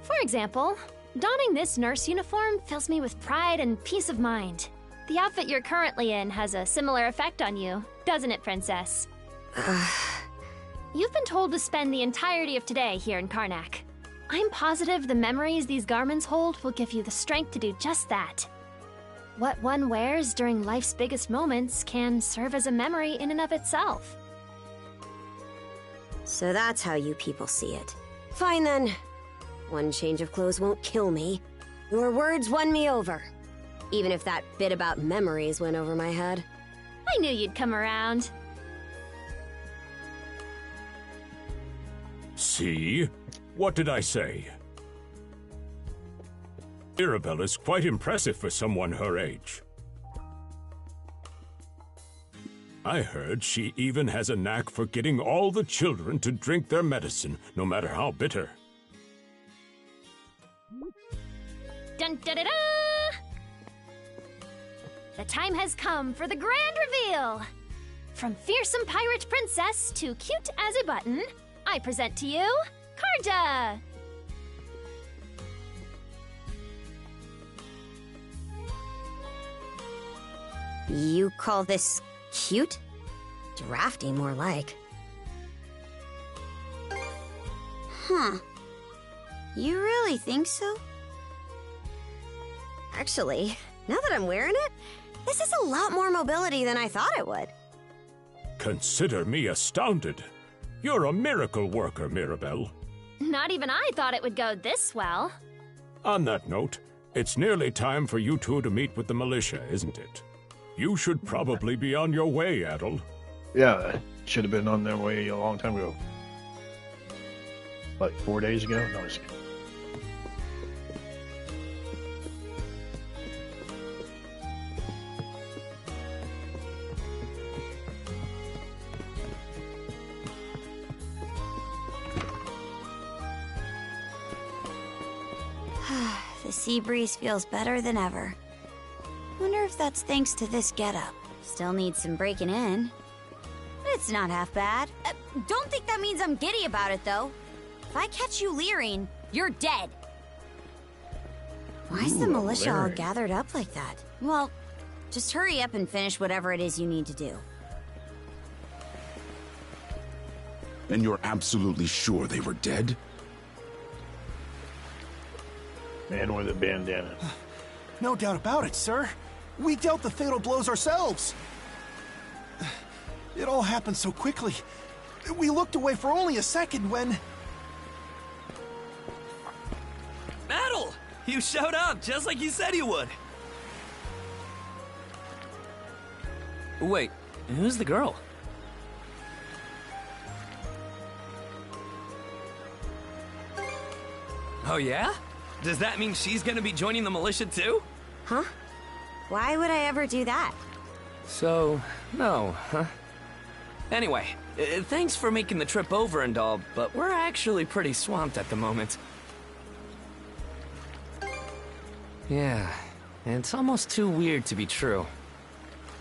For example, donning this nurse uniform fills me with pride and peace of mind. The outfit you're currently in has a similar effect on you, doesn't it, Princess? You've been told to spend the entirety of today here in Karnak. I'm positive the memories these garments hold will give you the strength to do just that. What one wears during life's biggest moments can serve as a memory in and of itself. So that's how you people see it. Fine then. One change of clothes won't kill me. Your words won me over. Even if that bit about memories went over my head. I knew you'd come around. See? What did I say? Mirabelle is quite impressive for someone her age. I heard she even has a knack for getting all the children to drink their medicine, no matter how bitter. Dun da da da! The time has come for the grand reveal! From fearsome pirate princess to cute as a button, I present to you, Carja! You call this cute? Drafty, more like. Huh. You really think so? Actually, now that I'm wearing it, this is a lot more mobility than I thought it would. Consider me astounded. You're a miracle worker, Mirabelle. Not even I thought it would go this well. On that note, it's nearly time for you two to meet with the militia, isn't it? You should probably be on your way, Adel. Yeah, should have been on their way a long time ago. Like 4 days ago? No, just kidding. The sea breeze feels better than ever. Wonder if that's thanks to this getup. Still needs some breaking in. It's not half bad. Don't think that means I'm giddy about it, though. If I catch you leering, you're dead. Why's the militia all gathered up like that? Well, just hurry up and finish whatever it is you need to do. And you're absolutely sure they were dead? Man with a bandana. No doubt about it, sir. We dealt the fatal blows ourselves. It all happened so quickly. We looked away for only a second when... Adol! You showed up, just like you said you would. Wait, who's the girl? Oh yeah? Does that mean she's gonna be joining the militia too? Huh? Why would I ever do that? So, no, huh? Anyway, thanks for making the trip over and all, but we're actually pretty swamped at the moment. Yeah, it's almost too weird to be true.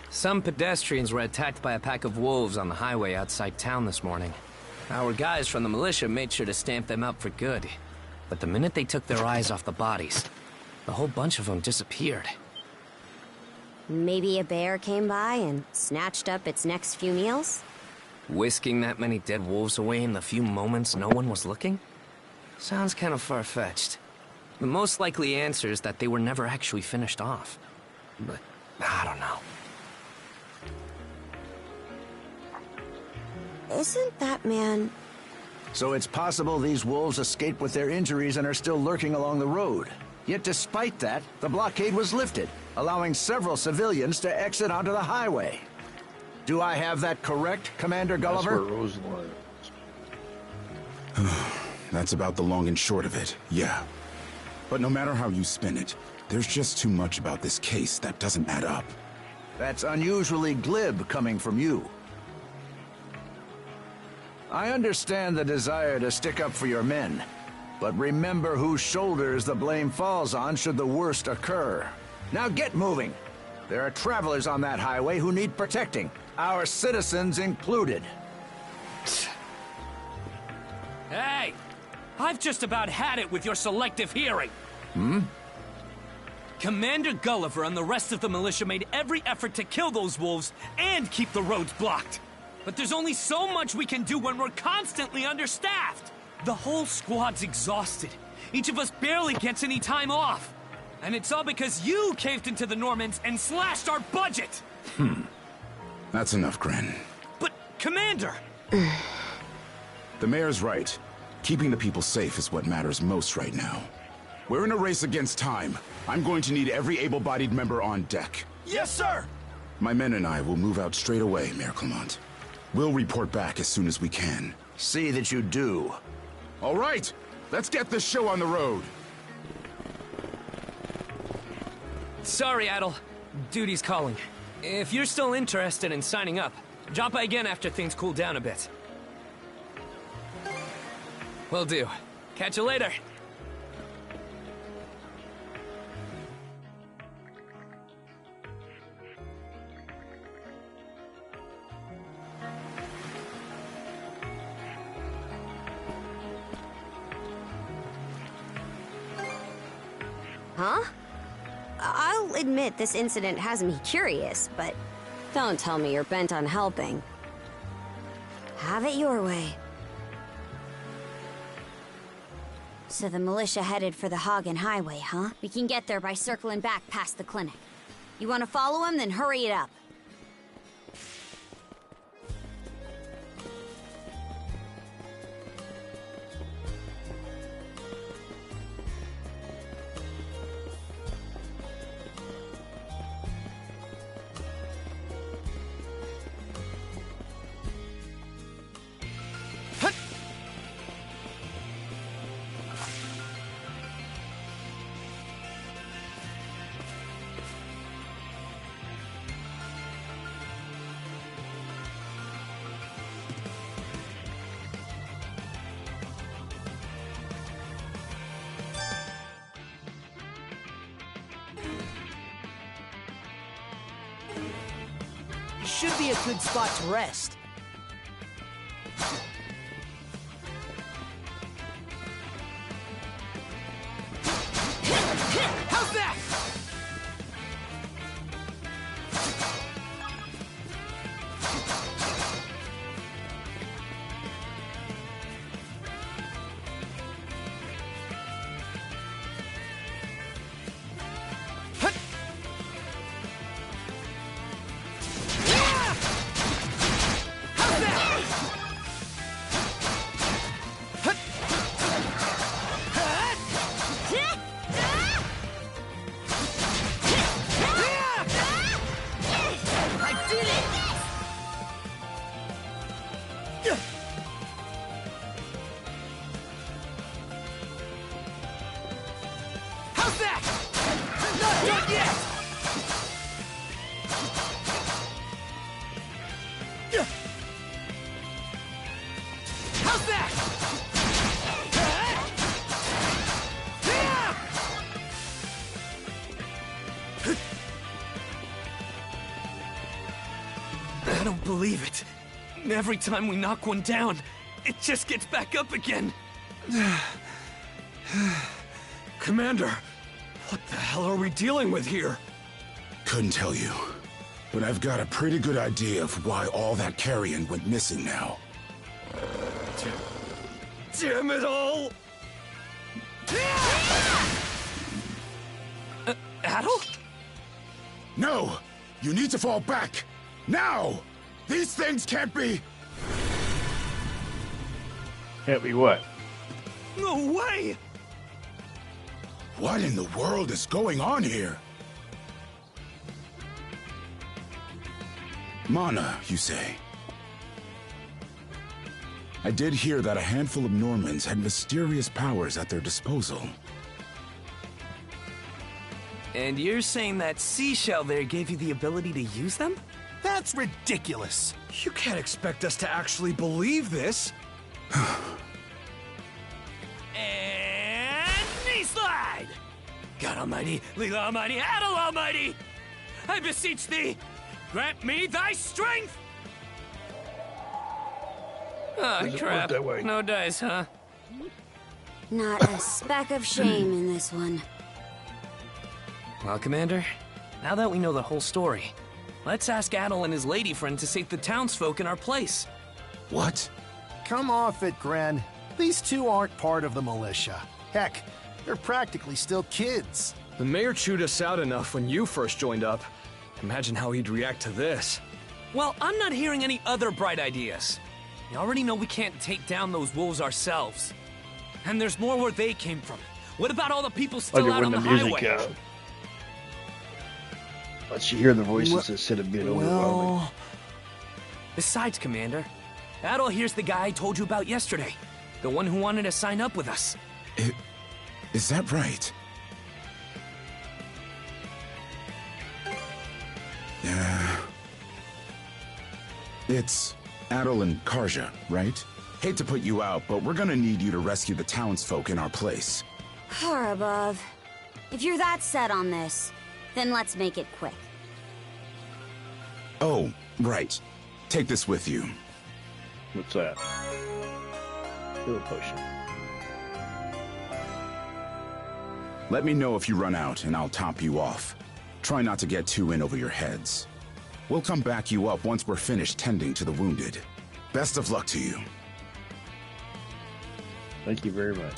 Some pedestrians were attacked by a pack of wolves on the highway outside town this morning. Our guys from the militia made sure to stamp them out for good. But the minute they took their eyes off the bodies, the whole bunch of them disappeared. Maybe a bear came by and snatched up its next few meals? Whisking that many dead wolves away in the few moments no one was looking? Sounds kind of far-fetched. The most likely answer is that they were never actually finished off. But I don't know. Isn't that man... So it's possible these wolves escaped with their injuries and are still lurking along the road. Yet despite that, the blockade was lifted, allowing several civilians to exit onto the highway. Do I have that correct, Commander Gulliver? That's where Rosalind is. That's about the long and short of it, yeah. But no matter how you spin it, there's just too much about this case that doesn't add up. That's unusually glib coming from you. I understand the desire to stick up for your men, but remember whose shoulders the blame falls on should the worst occur. Now get moving. There are travelers on that highway who need protecting, our citizens included. Hey! I've just about had it with your selective hearing. Commander Gulliver and the rest of the militia made every effort to kill those wolves and keep the roads blocked. But there's only so much we can do when we're constantly understaffed. The whole squad's exhausted. Each of us barely gets any time off. And it's all because you caved into the Normans and slashed our budget! That's enough, Gren. But, Commander! The mayor's right. Keeping the people safe is what matters most right now. We're in a race against time. I'm going to need every able-bodied member on deck. Yes, sir! My men and I will move out straight away, Mayor Clement. We'll report back as soon as we can. See that you do. All right! Let's get this show on the road! Sorry, Adol. Duty's calling. If you're still interested in signing up, drop by again after things cool down a bit. Will do. Catch you later. Huh? I'll admit this incident has me curious, but don't tell me you're bent on helping. Have it your way. So the militia headed for the Hagen Highway, huh? We can get there by circling back past the clinic. You want to follow him? Then hurry it up. Should be a good spot to rest. How's that? done yet! How's that? I don't believe it. Every time we knock one down, it just gets back up again. Commander, what the hell are we dealing with here? Couldn't tell you, but I've got a pretty good idea of why all that carrion went missing now. Damn it all! Adol? No! You need to fall back! Now! These things can't be... Can't be what? No way! What in the world is going on here? Mana, you say? I did hear that a handful of Normans had mysterious powers at their disposal. And you're saying that seashell there gave you the ability to use them? That's ridiculous. You can't expect us to actually believe this. And knee slide! God Almighty, Leela Almighty, Adol Almighty! I beseech thee, grant me thy strength! Oh, crap. No dice, huh? Not a speck of shame in this one. Well, Commander, now that we know the whole story, let's ask Adol and his lady friend to save the townsfolk in our place. What? Come off it, Gren. These two aren't part of the militia. Heck, they're practically still kids. The mayor chewed us out enough when you first joined up. Imagine how he'd react to this. Well, I'm not hearing any other bright ideas. You already know we can't take down those wolves ourselves. And there's more where they came from. What about all the people still out on the highway? Lets you hear the voices instead of being overwhelming. Besides, Commander, Adol here's the guy I told you about yesterday. The one who wanted to sign up with us. Is that right? It's Adol and Karja, right? Hate to put you out, but we're gonna need you to rescue the townsfolk in our place. Far above. If you're that set on this, then let's make it quick. Oh, right. Take this with you. What's that? Heal potion. Let me know if you run out, and I'll top you off. Try not to get too in over your heads. We'll come back you up once we're finished tending to the wounded. Best of luck to you. Thank you very much.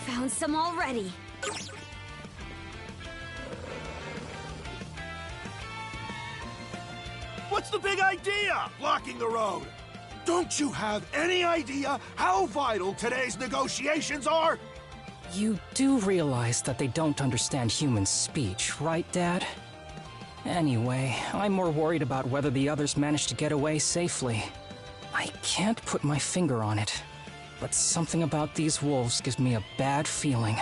Found some already. What's the big idea? Blocking the road. Don't you have any idea how vital today's negotiations are? You do realize that they don't understand human speech, right, Dad? Anyway, I'm more worried about whether the others managed to get away safely. I can't put my finger on it, but something about these wolves gives me a bad feeling.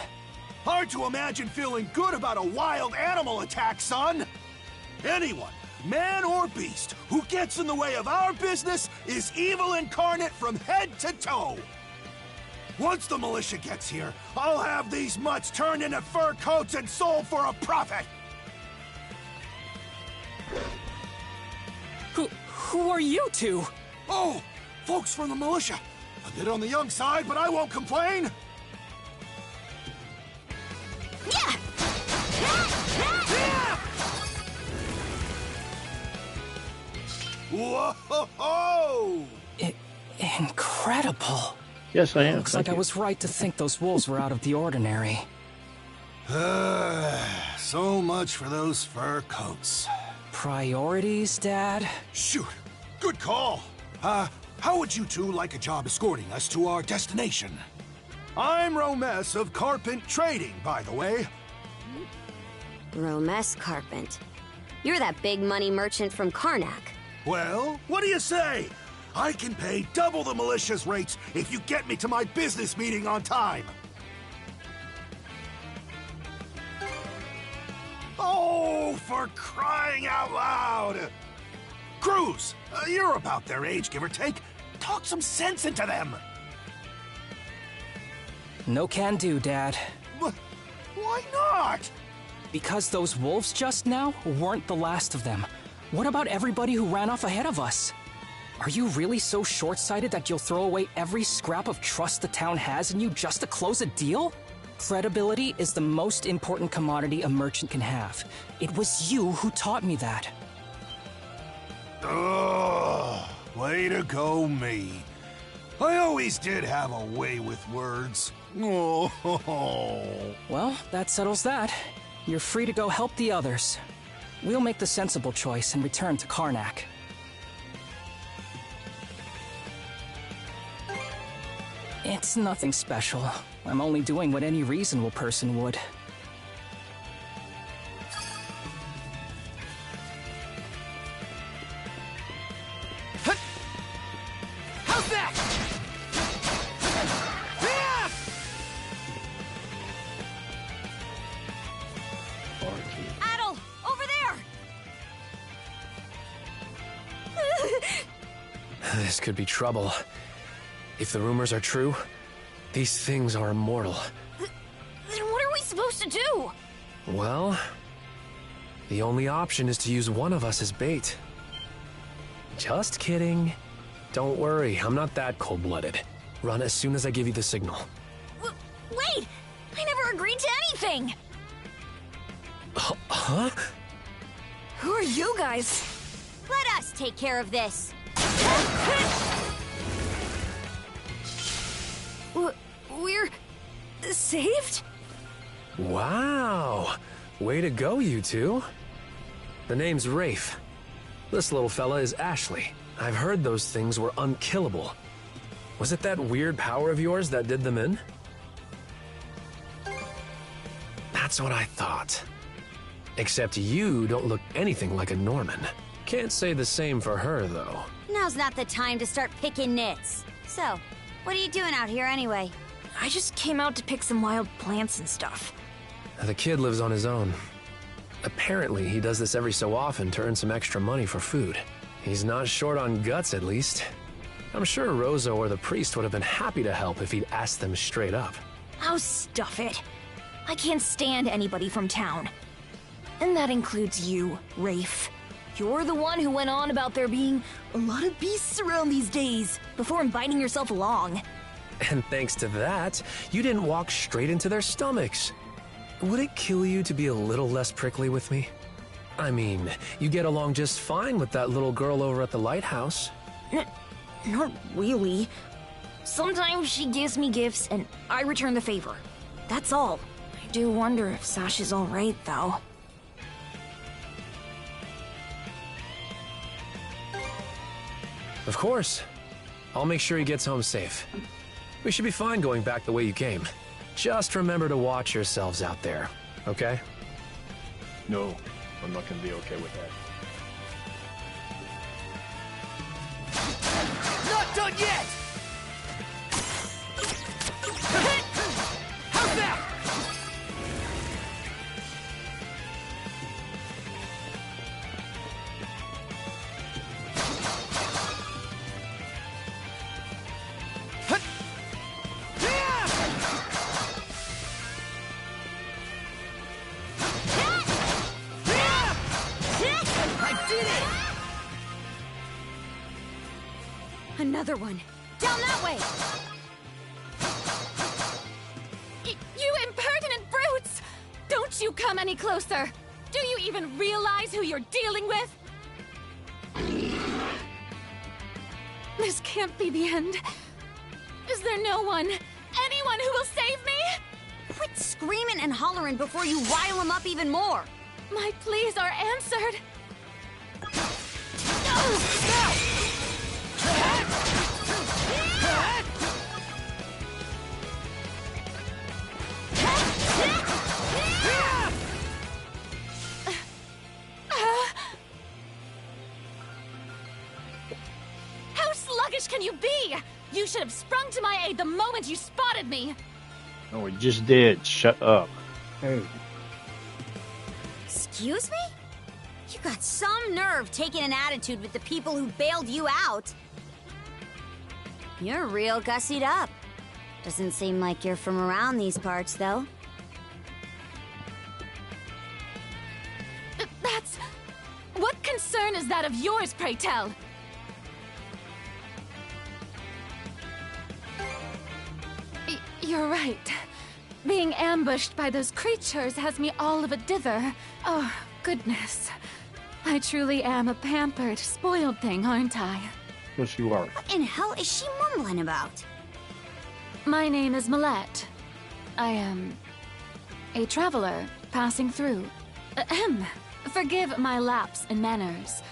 Hard to imagine feeling good about a wild animal attack, son. Anyone, man or beast, who gets in the way of our business is evil incarnate from head to toe. Once the militia gets here, I'll have these mutts turned into fur coats and sold for a profit. Who are you two? Oh, folks from the militia. A bit on the young side, but I won't complain. Whoa! Incredible. Yes, I am. Looks like I was right to think those wolves were out of the ordinary. So much for those fur coats. Priorities, Dad? Shoot, good call. How would you two like a job escorting us to our destination? I'm Romes of Carpent Trading, by the way. Romes Carpent. You're that big money merchant from Karnak. Well, what do you say? I can pay double the militia's rates if you get me to my business meeting on time. Oh, for crying out loud! Cruz, you're about their age, give or take. Talk some sense into them. No can do, Dad. Why not? Because those wolves just now weren't the last of them. What about everybody who ran off ahead of us? Are you really so short-sighted that you'll throw away every scrap of trust the town has in you just to close a deal? Credibility is the most important commodity a merchant can have. It was you who taught me that. Ugh, way to go, me. I always did have a way with words. Oh. Well, that settles that. You're free to go help the others. We'll make the sensible choice and return to Karnak. It's nothing special. I'm only doing what any reasonable person would. How's that? Adel, over there! This could be trouble. If the rumors are true, these things are immortal. Then what are we supposed to do? Well, the only option is to use one of us as bait. Just kidding. Don't worry, I'm not that cold-blooded. Run as soon as I give you the signal. Wait! I never agreed to anything! Huh? Who are you guys? Let us take care of this. We're saved? Wow! Way to go, you two. The name's Rafe. This little fella is Ashley. I've heard those things were unkillable. Was it that weird power of yours that did them in? That's what I thought. Except you don't look anything like a Norman. Can't say the same for her, though. Now's not the time to start picking nits. So, what are you doing out here anyway? I just came out to pick some wild plants and stuff. The kid lives on his own. Apparently, he does this every so often to earn some extra money for food. He's not short on guts, at least. I'm sure Rozo or the priest would have been happy to help if he'd asked them straight up. Oh, stuff it. I can't stand anybody from town. And that includes you, Rafe. You're the one who went on about there being a lot of beasts around these days, before inviting yourself along. And thanks to that, you didn't walk straight into their stomachs. Would it kill you to be a little less prickly with me? I mean, you get along just fine with that little girl over at the lighthouse. Not really. Sometimes she gives me gifts and I return the favor. That's all. I do wonder if Sash is alright, though. Of course. I'll make sure he gets home safe. We should be fine going back the way you came. Just remember to watch yourselves out there, okay? No, I'm not gonna be okay with that. Not done yet! How's that? Another one. Down that way! You impertinent brutes! Don't you come any closer! Do you even realize who you're dealing with? This can't be the end. Is there no one, anyone who will save me? Quit screaming and hollering before you rile them up even more! My pleas are answered. foolish can you be? You should have sprung to my aid the moment you spotted me. No, he just did. Shut up. Hey. Excuse me? You got some nerve taking an attitude with the people who bailed you out. You're real gussied up. Doesn't seem like you're from around these parts, though. That's... What concern is that of yours, pray tell? You're right. Being ambushed by those creatures has me all of a dither. Oh, goodness. I truly am a pampered, spoiled thing, aren't I? Yes, you are. What in hell is she mumbling about? My name is Millette. I am a traveler passing through. Ahem. Forgive my lapse in manners.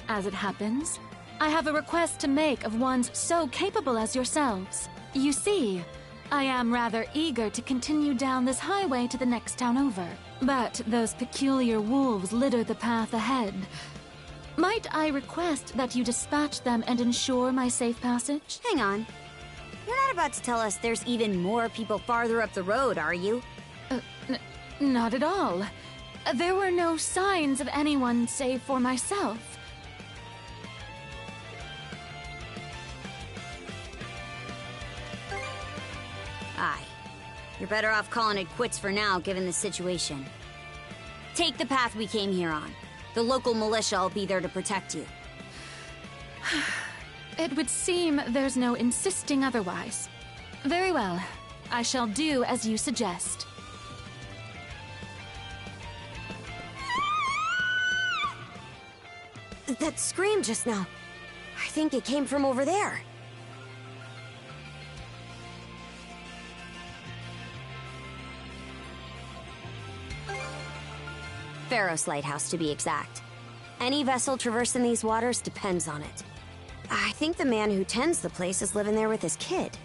As it happens, I have a request to make of ones so capable as yourselves. You see, I am rather eager to continue down this highway to the next town over, but those peculiar wolves litter the path ahead. Might I request that you dispatch them and ensure my safe passage? Hang on. You're not about to tell us there's even more people farther up the road, are you? Not at all. There were no signs of anyone save for myself. Aye. You're better off calling it quits for now, given the situation. Take the path we came here on. The local militia will be there to protect you. It would seem there's no insisting otherwise. Very well. I shall do as you suggest. That scream just now. I think it came from over there. Pharos Lighthouse, to be exact. Any vessel traversing these waters depends on it. I think the man who tends the place is living there with his kid.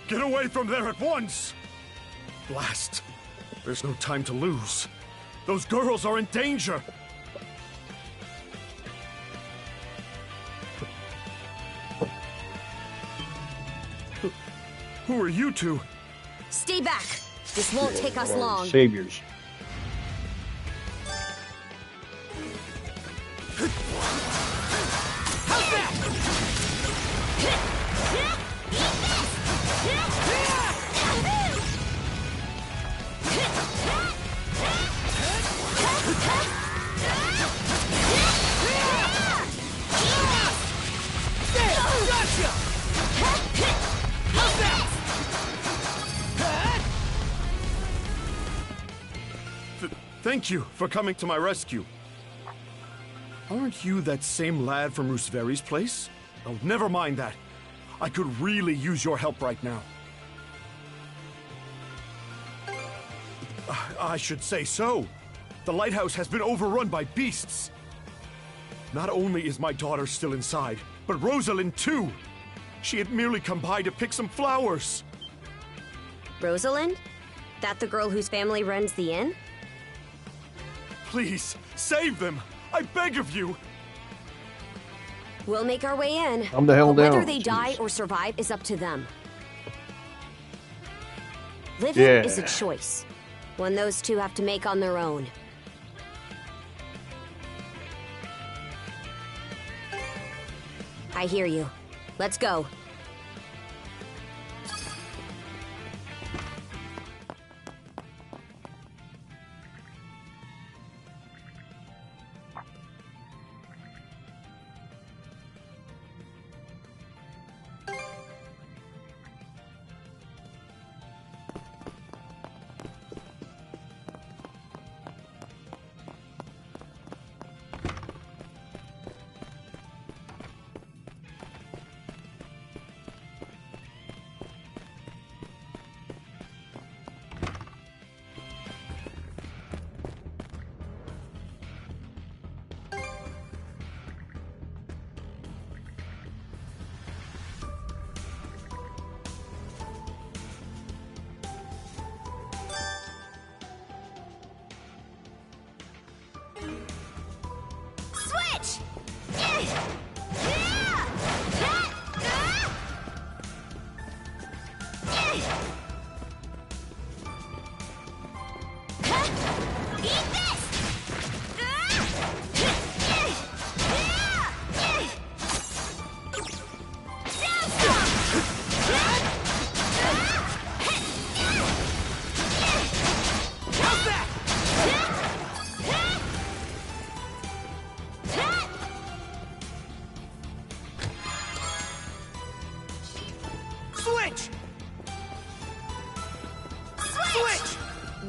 Get away from there at once! Blast. There's no time to lose. Those girls are in danger! Who are you two? Stay back! This won't take us long. Saviors. Thank you for coming to my rescue. Aren't you that same lad from Rooseveri's place? Oh, never mind that. I could really use your help right now. I should say so. The lighthouse has been overrun by beasts. Not only is my daughter still inside, but Rosalind too. She had merely come by to pick some flowers. Rosalind? That the girl whose family runs the inn? Please, save them! I beg of you! We'll make our way in. Calm the hell but down. Whether they Jeez. die or survive is up to them. Living is a choice. One those two have to make on their own. I hear you. Let's go.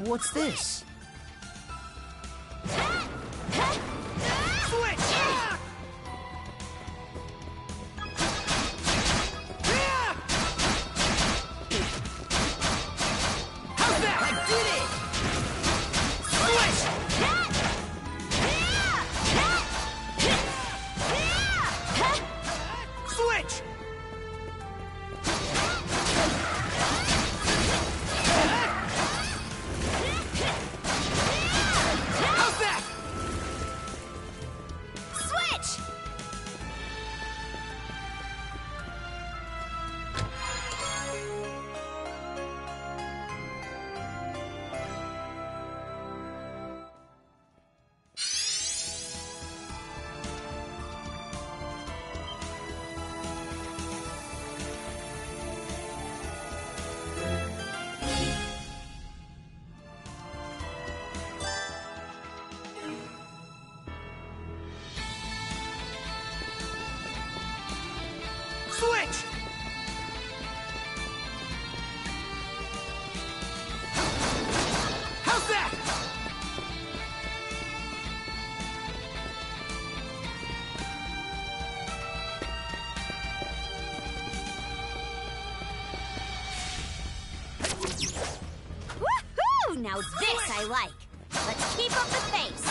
What's this? Now this I like. Let's keep up the pace.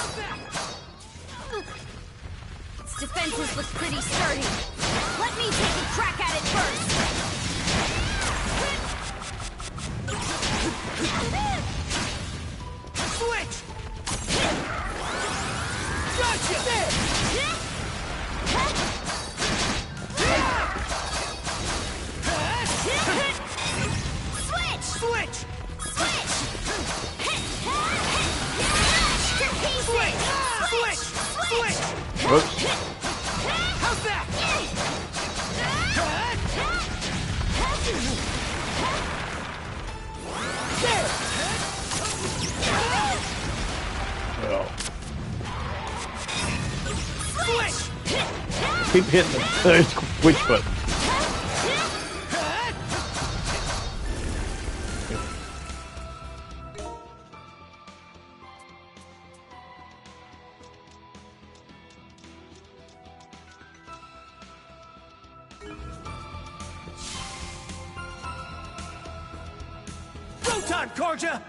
Its defenses look pretty sturdy. Let me take a crack at it first. Switch! Gotcha! Switch! Whoops. How's that? Well. Switch! Keep hitting the switch button. Go time, Karja!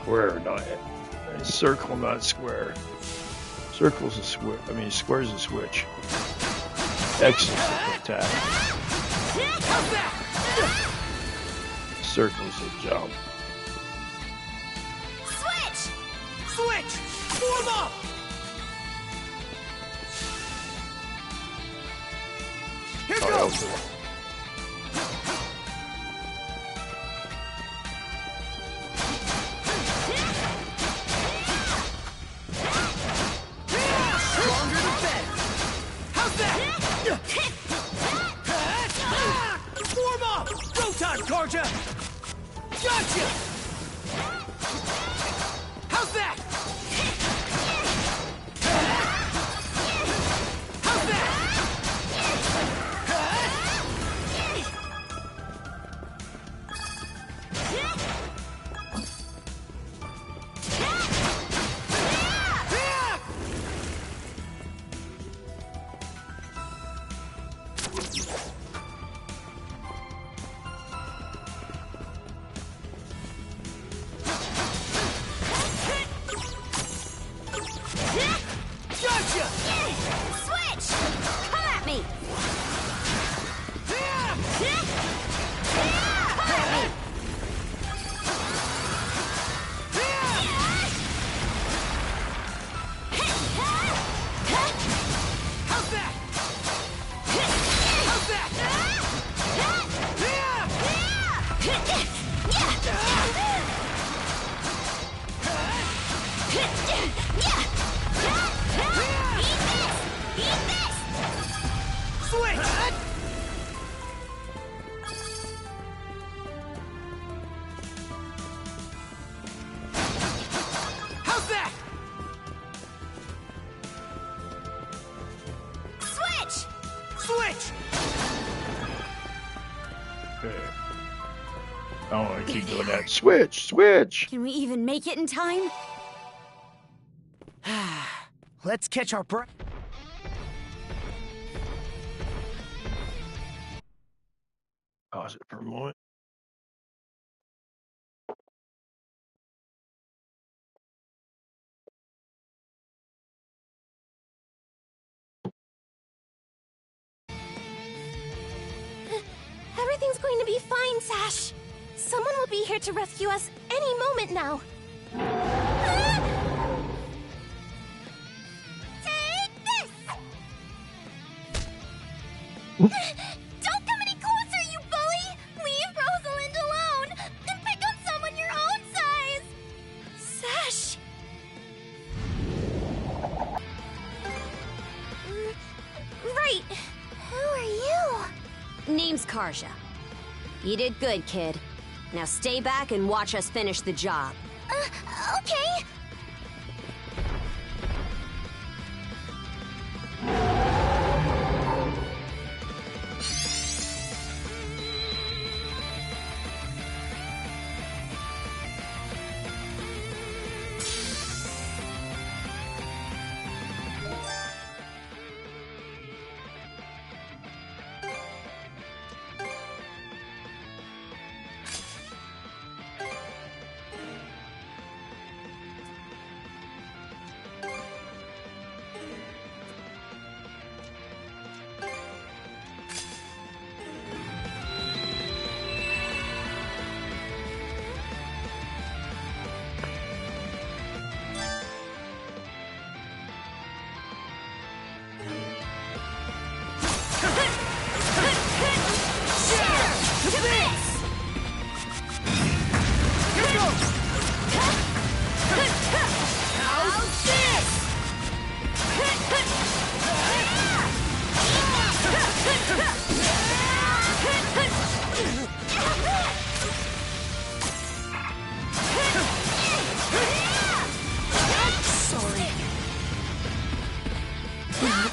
square, not a circle, not square. Circle's a switch. I mean, square's a switch. X is the attack. Circle's a jump. Switch! Switch! Form up! Here goes! Stronger than better! How's that? Form up! Go time, Karja! Gotcha! How's that? How's that? Gotcha! Switch! Come at me! Come at me! How's that? How's that? Switch! How's that? Switch! Switch! Okay. I don't want to keep doing that. Switch! Switch! Can we even make it in time? Let's catch our breath. Pause it for a moment. Everything's going to be fine, Sash. Someone will be here to rescue us any moment now. Take this! Don't come any closer, you bully! Leave Rosalind alone and pick on someone your own size! Sash! Right. Who are you? Name's Karja. You did good, kid. Now stay back and watch us finish the job. Okay.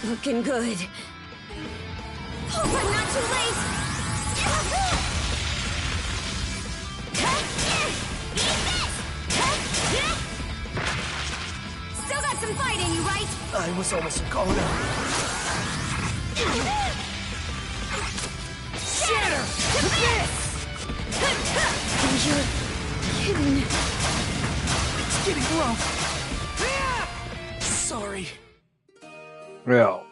Looking good. Hope I'm not too late. Still got some fight in you, right? I was almost a goner. Shatter! To this! You're kidding. getting rough. Sorry. Well.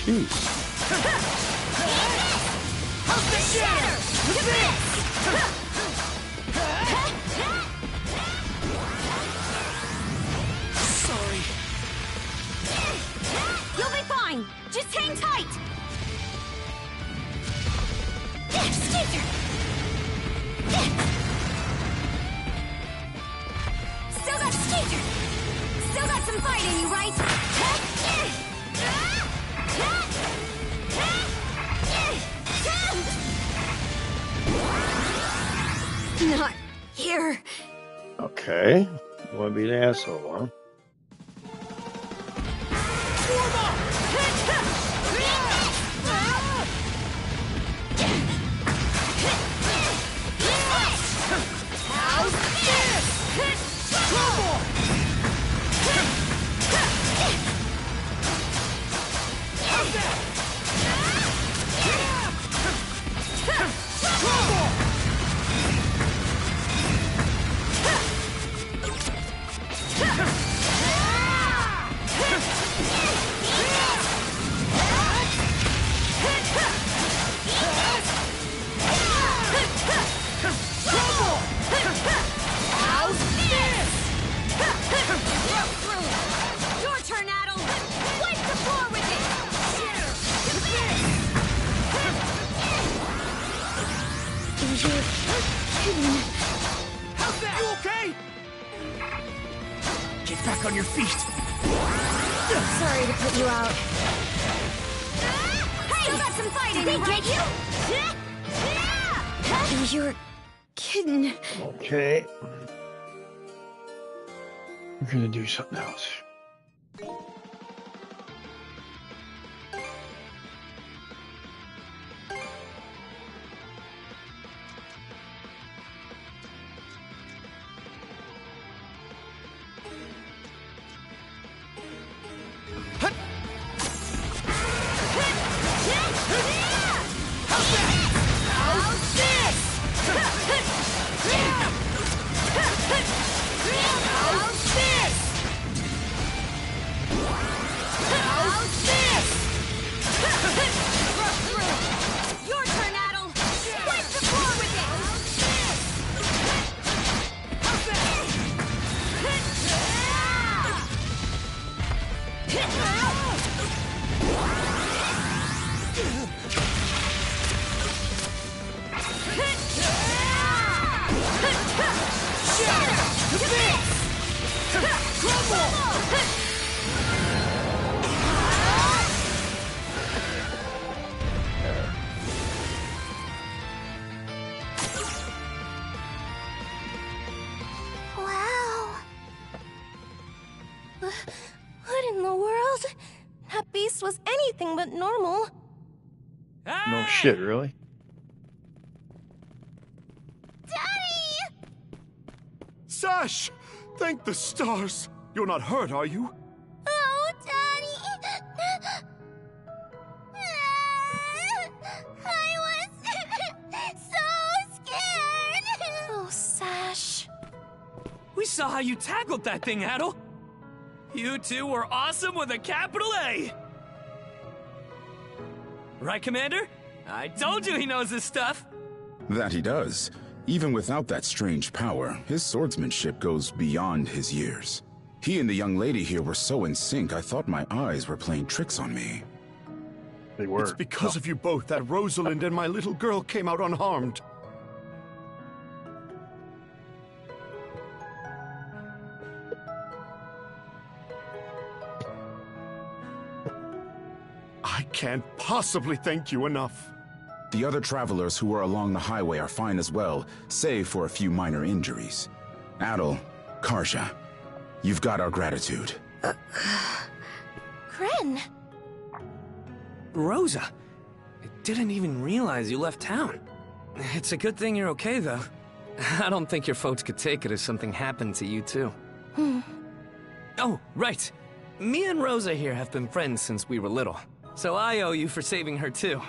Jeez. How's the shatter? Sorry. You'll be fine. Just hang tight. Skater. Still got Skater. Still got some fight in you, right? Not here. Okay. You want to be an asshole, huh? How's this? Trouble! How's that? Trouble! Your turn, Adel. Wipe the floor with it. How's that? You okay? Get back on your feet. Sorry to put you out. Hey, you got some fight in you, right? You're kidding. Okay. We're gonna do something else. Your turn, Adel. Wipe the floor with it. Wow. What in the world? That beast was anything but normal. No shit, really? Sash! Thank the stars! You're not hurt, are you? Oh, Daddy! I was so scared! Oh, Sash. We saw how you tackled that thing, Adel. You two were awesome with a capital A! Right, Commander? I told you he knows his stuff! That he does. Even without that strange power, his swordsmanship goes beyond his years. He and the young lady here were so in sync, I thought my eyes were playing tricks on me. They were. It's because of you both that Rosalind and my little girl came out unharmed. I can't possibly thank you enough. The other travelers who were along the highway are fine as well, save for a few minor injuries. Adel, Karja, you've got our gratitude. Kren. Rosa, I didn't even realize you left town. It's a good thing you're okay, though. I don't think your folks could take it if something happened to you, too. Oh, right. Me and Rosa here have been friends since we were little, so I owe you for saving her too.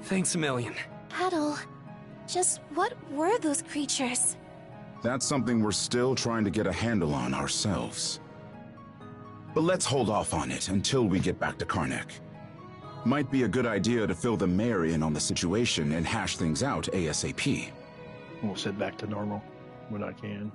Thanks a million. Petal, just what were those creatures? That's something we're still trying to get a handle on ourselves. But let's hold off on it until we get back to Karnak. Might be a good idea to fill the mayor in on the situation and hash things out ASAP. We'll sit back to normal when I can.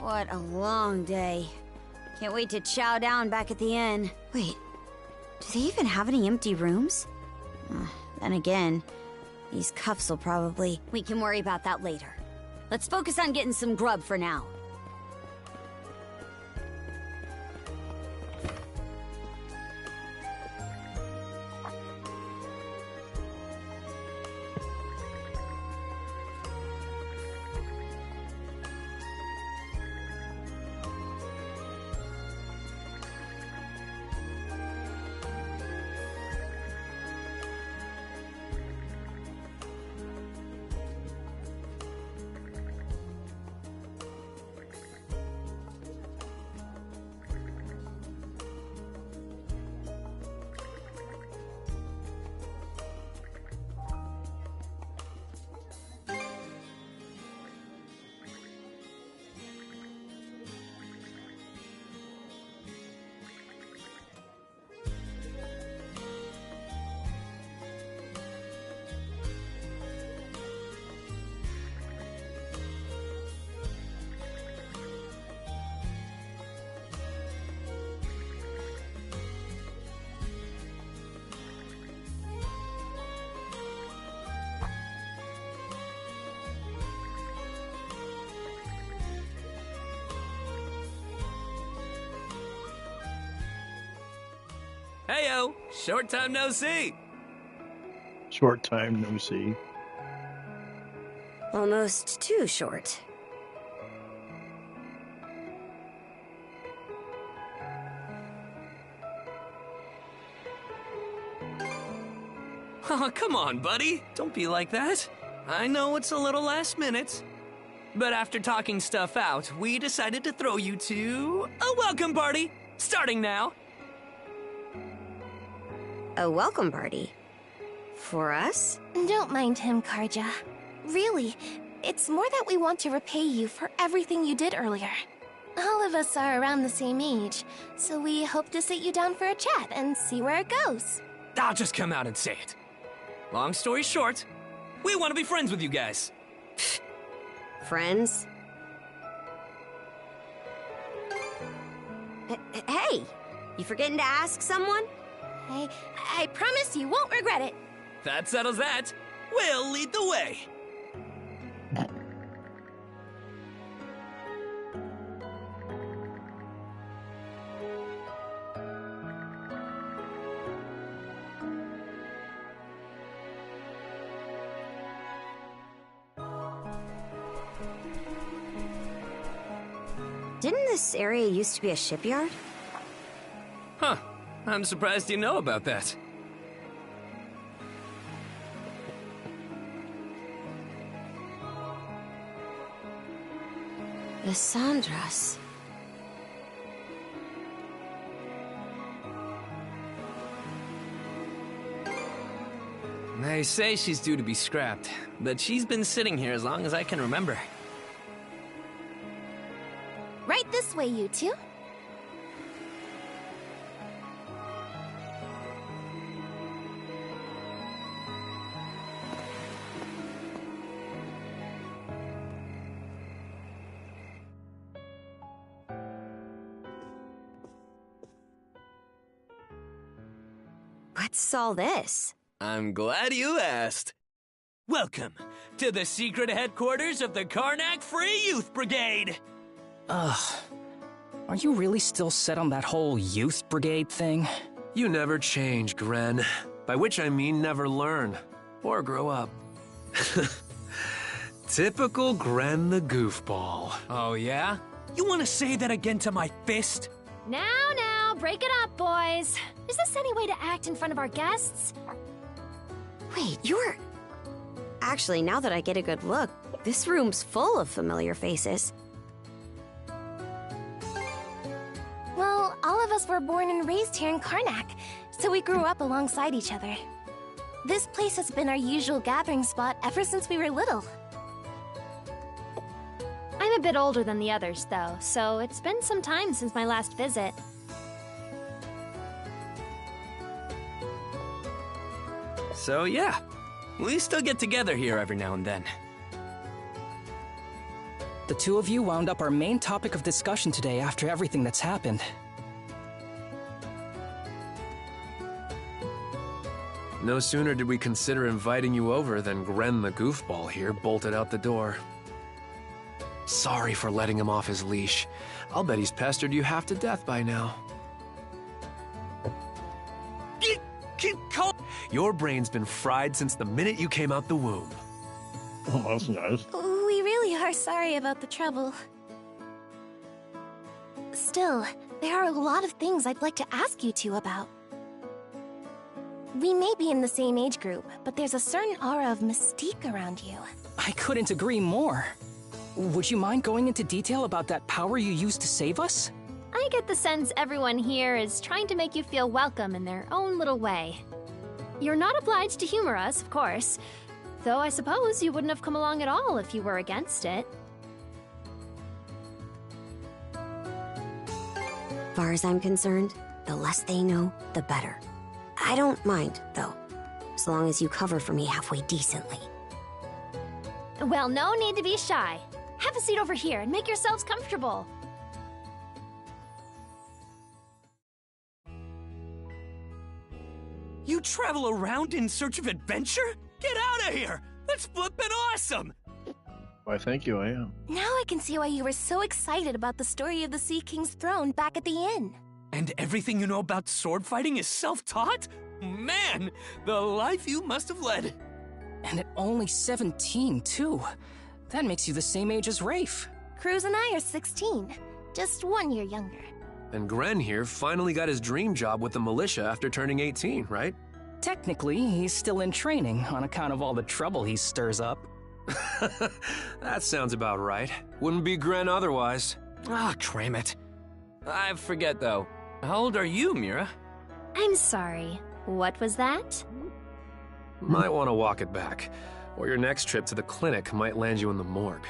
What a long day. Can't wait to chow down back at the inn. Wait, do they even have any empty rooms? Then again, these cuffs will probably... We can worry about that later. Let's focus on getting some grub for now. Heyo, short time no see. Short time no see. Almost too short. Oh, come on, buddy. Don't be like that. I know it's a little last minute. But after talking stuff out, we decided to throw you to a welcome party, starting now. A welcome party? For us? Don't mind him, Karja. Really, it's more that we want to repay you for everything you did earlier. All of us are around the same age, so we hope to sit you down for a chat and see where it goes. I'll just come out and say it. Long story short, we want to be friends with you guys. Friends? Hey! You forgetting to ask someone? I promise you won't regret it. That settles that. We'll lead the way. Didn't this area used to be a shipyard? Huh. I'm surprised you know about that. Lysandras. They say she's due to be scrapped, but she's been sitting here as long as I can remember. Right this way, you two. What's all this? I'm glad you asked. Welcome to the secret headquarters of the Karnak Free Youth Brigade. Ugh. Are you really still set on that whole youth brigade thing? You never change, Gren. By which I mean never learn. Or grow up. Typical Gren the goofball. Oh, yeah? You want to say that again to my fist? Now, break it up, boys. Is this any way to act in front of our guests? Wait, you're... Actually, now that I get a good look, this room's full of familiar faces. Well, all of us were born and raised here in Karnak, so we grew up alongside each other. This place has been our usual gathering spot ever since we were little. I'm a bit older than the others, though, so it's been some time since my last visit. So yeah, we still get together here every now and then. The two of you wound up our main topic of discussion today after everything that's happened. No sooner did we consider inviting you over than Gren the goofball here bolted out the door. Sorry for letting him off his leash. I'll bet he's pestered you half to death by now. Keep calm. Your brain's been fried since the minute you came out the womb. Oh, that's nice. We really are sorry about the trouble. Still, there are a lot of things I'd like to ask you two about. We may be in the same age group, but there's a certain aura of mystique around you. I couldn't agree more. Would you mind going into detail about that power you used to save us? I get the sense everyone here is trying to make you feel welcome in their own little way. You're not obliged to humor us, of course, though I suppose you wouldn't have come along at all if you were against it. Far as I'm concerned, the less they know, the better. I don't mind, though, as long as you cover for me halfway decently. Well, no need to be shy. Have a seat over here and make yourselves comfortable. You travel around in search of adventure? Get out of here! That's flippin' awesome! Why, thank you, I am. Now I can see why you were so excited about the story of the Sea King's throne back at the inn. And everything you know about sword fighting is self-taught? Man, the life you must have led. And at only 17, too. That makes you the same age as Rafe. Cruz and I are 16, just 1 year younger. And Gren here finally got his dream job with the militia after turning 18, right? Technically, he's still in training on account of all the trouble he stirs up. That sounds about right. Wouldn't be Gren otherwise. Ah, cram it. I forget, though. How old are you, Mira? I'm sorry. What was that? Might want to walk it back, or your next trip to the clinic might land you in the morgue.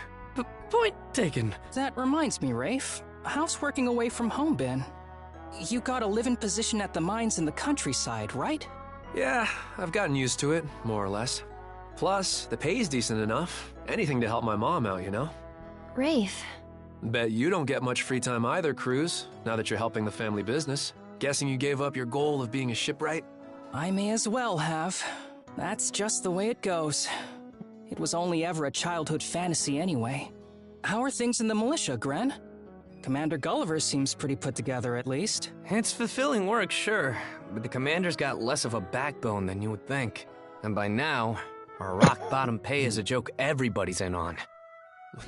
Point taken. That reminds me, Rafe. How's working away from home been? You got a live-in position at the mines in the countryside, right? Yeah, I've gotten used to it, more or less. Plus, the pay's decent enough. Anything to help my mom out, you know? Rafe. Bet you don't get much free time either, Cruz, now that you're helping the family business. Guessing you gave up your goal of being a shipwright? I may as well have. That's just the way it goes. It was only ever a childhood fantasy anyway. How are things in the militia, Gren? Commander Gulliver seems pretty put together, at least. It's fulfilling work, sure, but the commander's got less of a backbone than you would think. And by now, our rock-bottom pay is a joke everybody's in on.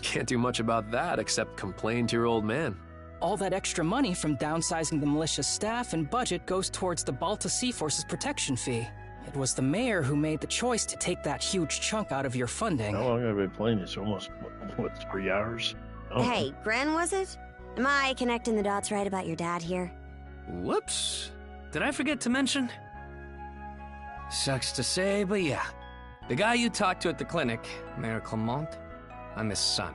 Can't do much about that except complain to your old man. All that extra money from downsizing the militia staff and budget goes towards the Balta Sea Force's protection fee. It was the mayor who made the choice to take that huge chunk out of your funding. How long have I been playing this? Almost, what, 3 hours? Oh. Hey, Gren, was it? Am I connecting the dots right about your dad here? Whoops. Did I forget to mention? Sucks to say, but yeah. The guy you talked to at the clinic, Mayor Clement, I'm his son.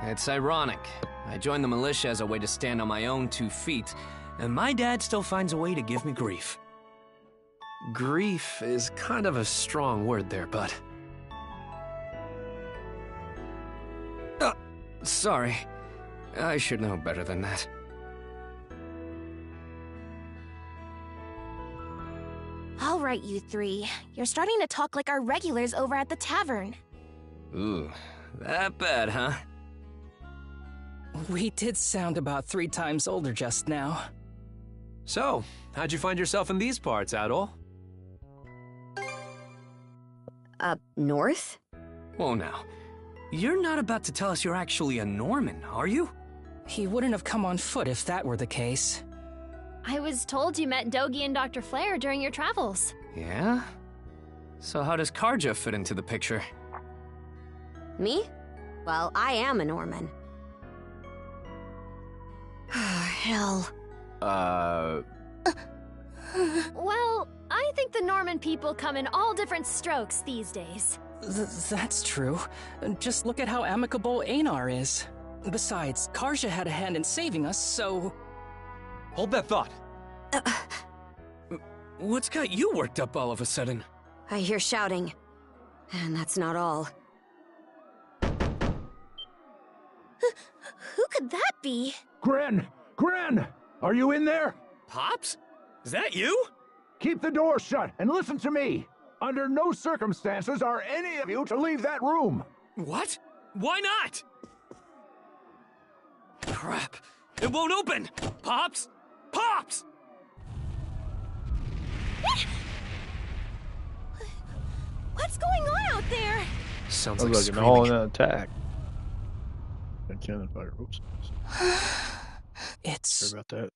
It's ironic. I joined the militia as a way to stand on my own 2 feet, and my dad still finds a way to give me grief. Grief is kind of a strong word there, bud. Sorry. I should know better than that. All right, you three. You're starting to talk like our regulars over at the tavern. Ooh, that bad, huh? We did sound about 3 times older just now. So, how'd you find yourself in these parts, Adol? Up north? Whoa now. You're not about to tell us you're actually a Norman, are you? He wouldn't have come on foot if that were the case. I was told you met Dogi and Dr. Flair during your travels. Yeah? So how does Karja fit into the picture? Me? Well, I am a Norman. Hell. Well, I think the Norman people come in all different strokes these days. That's true. Just look at how amicable Einar is. Besides, Karja had a hand in saving us, so... Hold that thought. What's got you worked up all of a sudden? I hear shouting. And that's not all. Who could that be? Gren! Gren! Are you in there? Pops? Is that you? Keep the door shut and listen to me. Under no circumstances are any of you to leave that room. What? Why not? Crap. It won't open! Pops! Pops! What's going on out there? Sounds like like an screaming. all-in attack. Cannon fire. Oops. It's Sorry about that.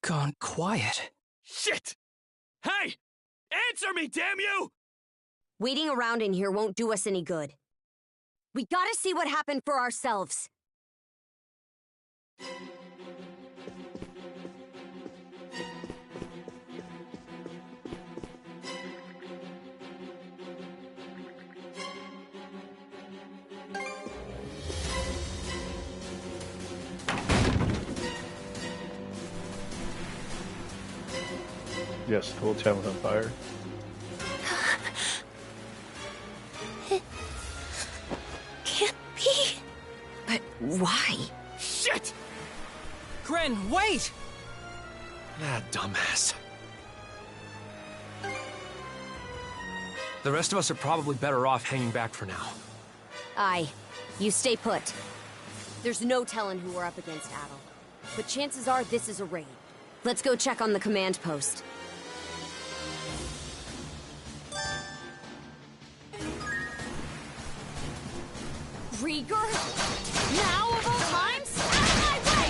gone quiet. Shit! Hey! Answer me, damn you! Waiting around in here won't do us any good. We gotta see what happened for ourselves. Yes, the whole town was on fire. Can't be. But why? Shit! Gren, wait! Ah, dumbass. The rest of us are probably better off hanging back for now. Aye. You stay put. There's no telling who we're up against, Adel. But chances are this is a raid. Let's go check on the command post. Rieger? Now of all times? Out of my way!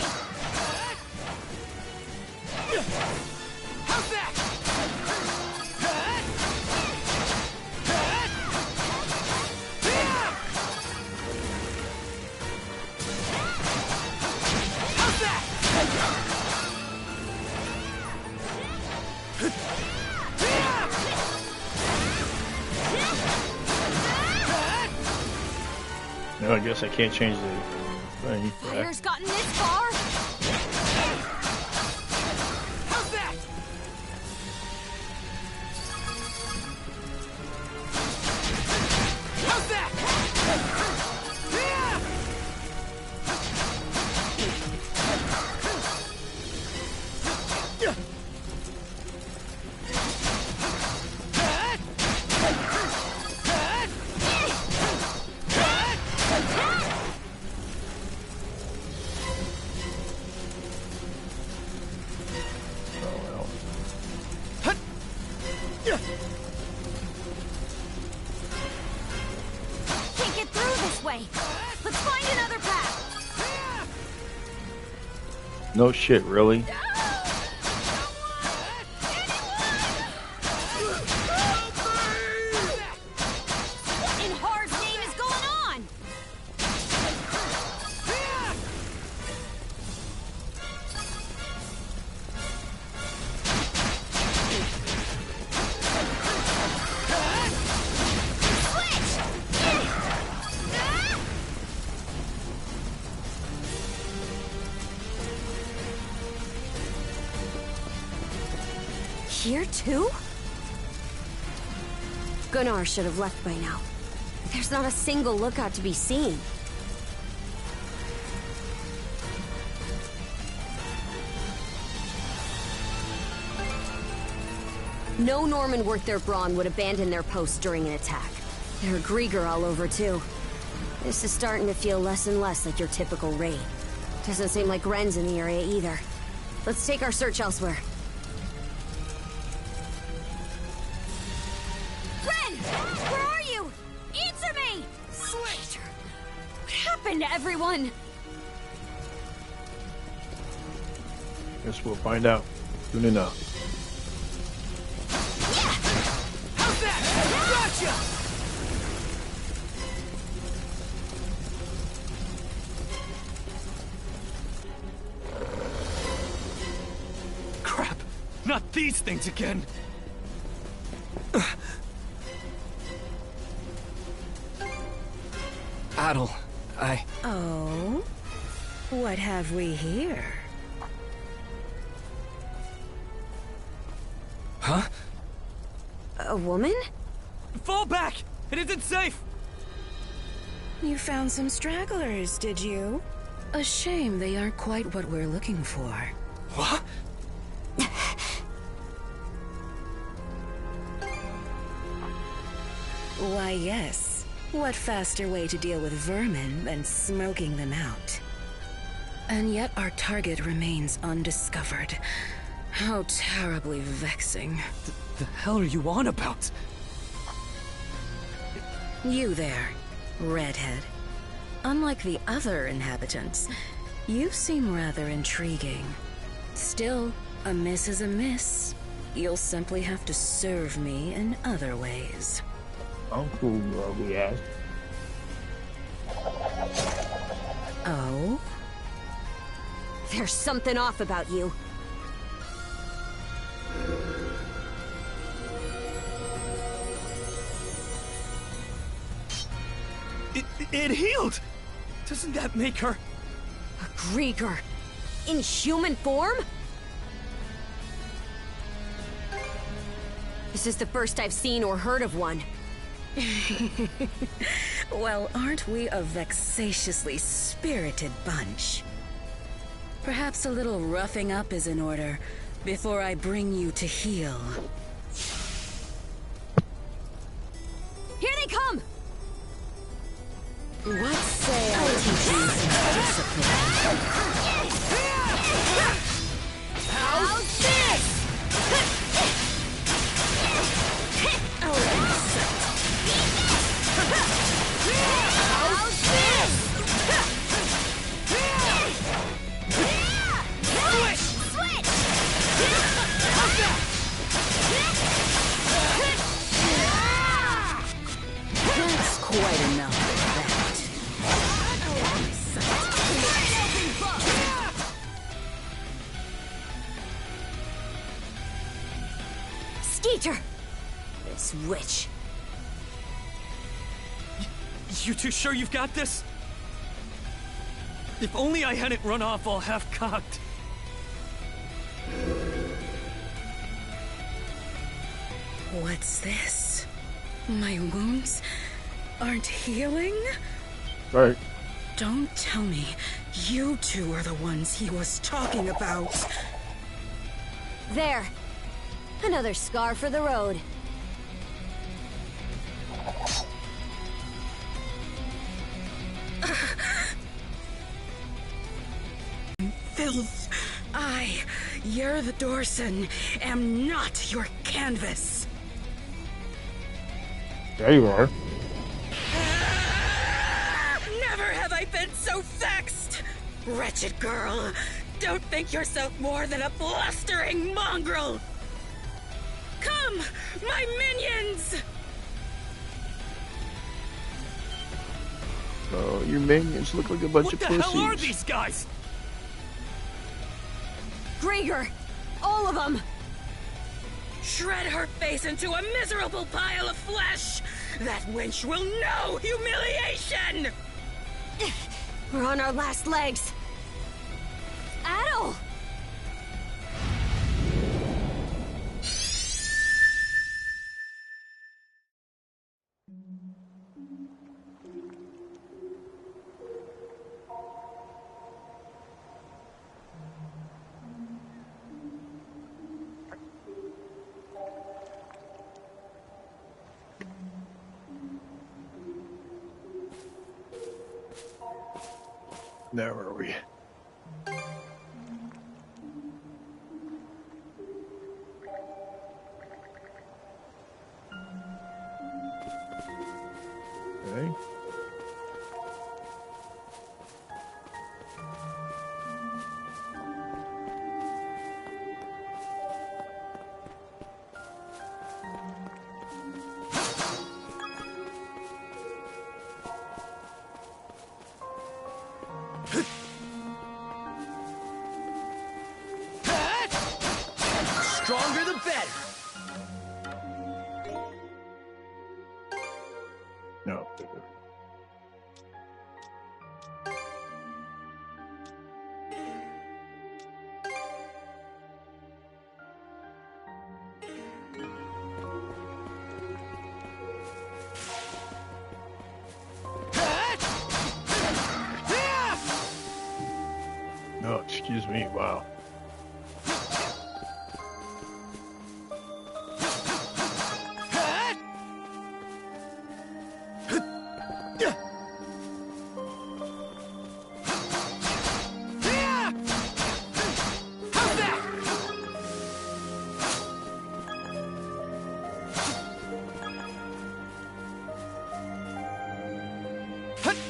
How's that? How's that? No, I guess I can't change the thing. Fire's gotten this far? How's that? How's that? Can't get through this way. Let's find another path. No shit, really? What in Har's name is going on? Here too? Gunnar should have left by now. There's not a single lookout to be seen. No Norman worth their brawn would abandon their post during an attack. There are Grieger all over too. This is starting to feel less and less like your typical raid. Doesn't seem like Gren's in the area either. Let's take our search elsewhere. Gren! Where are you? Answer me! Switch! What happened to everyone? Guess we'll find out soon enough. How's that? Gotcha! Crap! Not these things again! Adel, Oh? What have we here? Huh? A woman? Fall back! It isn't safe! You found some stragglers, did you? A shame they aren't quite what we're looking for. What? Why, yes. What faster way to deal with vermin than smoking them out? And yet our target remains undiscovered. How terribly vexing. The hell are you on about? You there, redhead. Unlike the other inhabitants, you seem rather intriguing. Still, a miss is a miss. You'll simply have to serve me in other ways. Uncle, we asked. Oh? There's something off about you. It healed! Doesn't that make her... A Grieger? In human form? This is the first I've seen or heard of one. Well, aren't we a vexatiously spirited bunch? Perhaps a little roughing up is in order before I bring you to heel. Here they come! What say I teach you some discipline? How's this? How's this? Switch! That's quite enough of that. Skeeter! This witch. You too sure you've got this? If only I hadn't run off all half-cocked. What's this? My wounds aren't healing? Right. Don't tell me you two are the ones he was talking about. There. Another scar for the road. Filth. You're the Dorson, am not your canvas. There you are. Never have I been so vexed! Wretched girl, don't think yourself more than a blustering mongrel! Come, my minions! Oh, your minions look like a bunch of pussies. What the hell are these guys? Grieger! All of them! Shred her face into a miserable pile of flesh! That wench will know humiliation! We're on our last legs. Adol! There are we. Okay. Stronger the better. No. me, wow.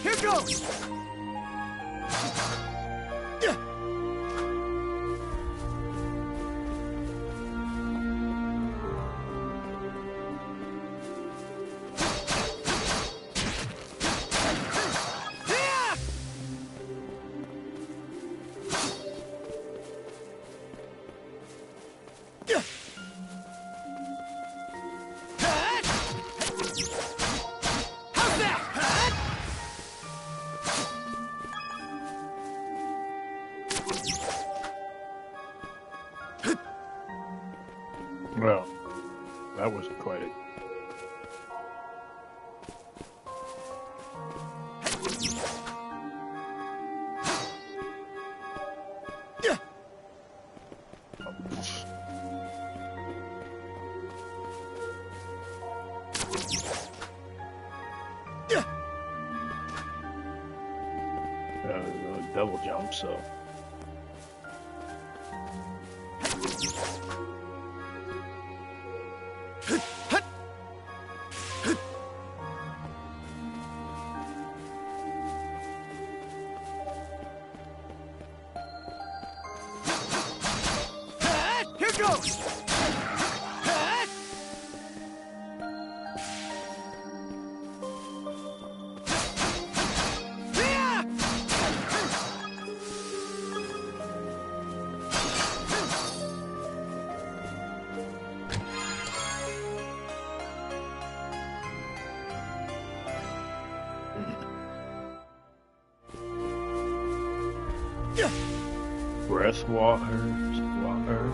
Here goes! Well, that wasn't quite it. Double jump, so. Here goes! Breath waters, water.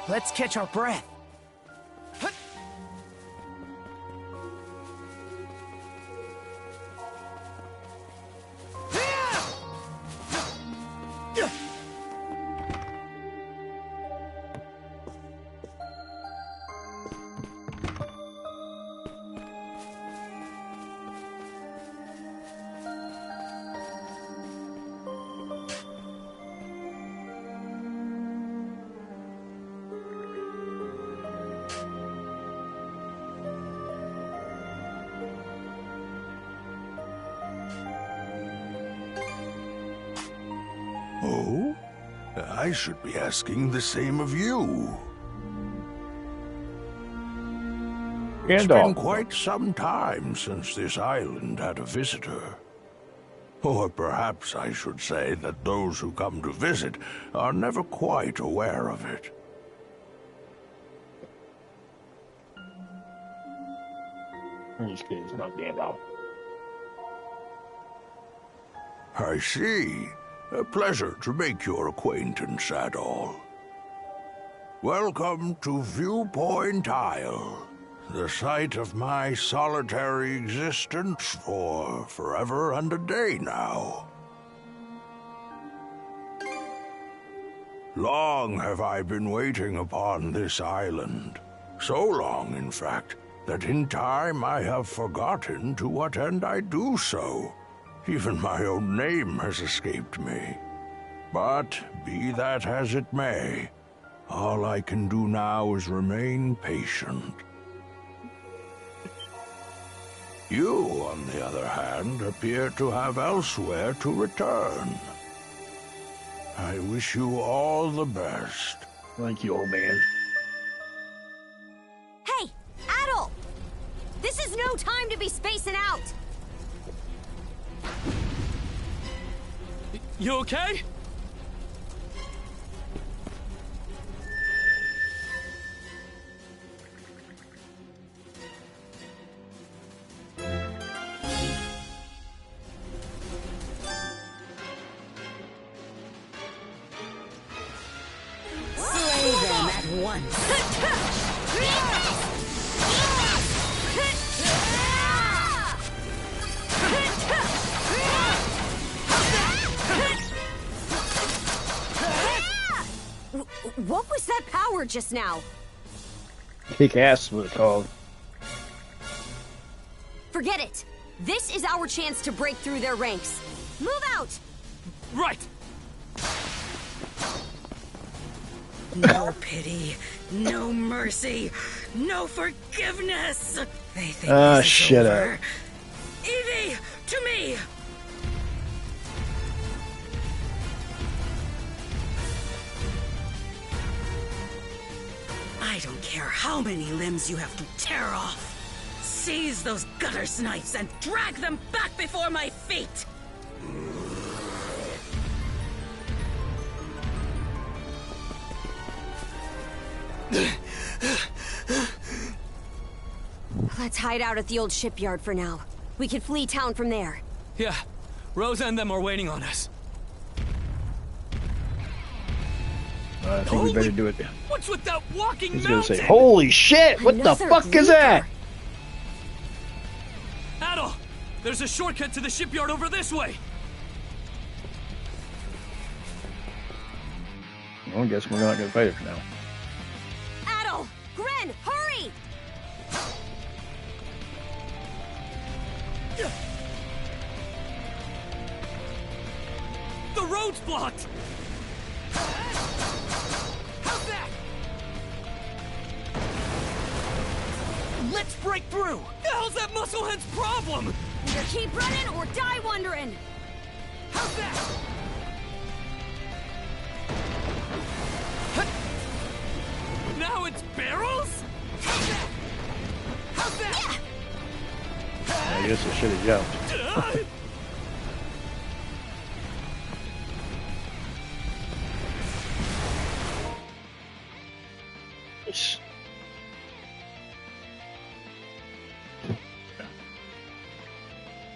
Let's catch our breath. Oh? I should be asking the same of you. It's been quite some time since this island had a visitor. Or perhaps I should say that those who come to visit are never quite aware of it. This game's not Gandalf. I see. A pleasure to make your acquaintance, Adol. Welcome to Viewpoint Isle, the site of my solitary existence for forever and a day now. Long have I been waiting upon this island. So long, in fact, that in time I have forgotten to what end I do so. Even my own name has escaped me. But be that as it may, all I can do now is remain patient. You, on the other hand, appear to have elsewhere to return. I wish you all the best. Thank you, old man. Hey, Adol! This is no time to be spacing out! You okay? Slay them at once. What was that power just now? Kick ass was it called. Forget it. This is our chance to break through their ranks. Move out! Right! No pity, no mercy, no forgiveness. They think this is shut over. up. Evie, to me! I don't care how many limbs you have to tear off. Seize those gutter snipes and drag them back before my feet! Let's hide out at the old shipyard for now. We can flee town from there. Yeah, Rosa and them are waiting on us. I think we better do it. What's with that walking He's gonna mountain? say, "Holy shit! What the fuck is that?" Adol, there's a shortcut to the shipyard over this way. Well, I guess we're not gonna fight it for now. Adol! Gren, hurry! The road's blocked! How's that? Let's break through! The hell's that musclehead's problem? Either keep running or die wondering! How's that? Now it's barrels? How's that? How's that? I guess I should have jumped. Nice.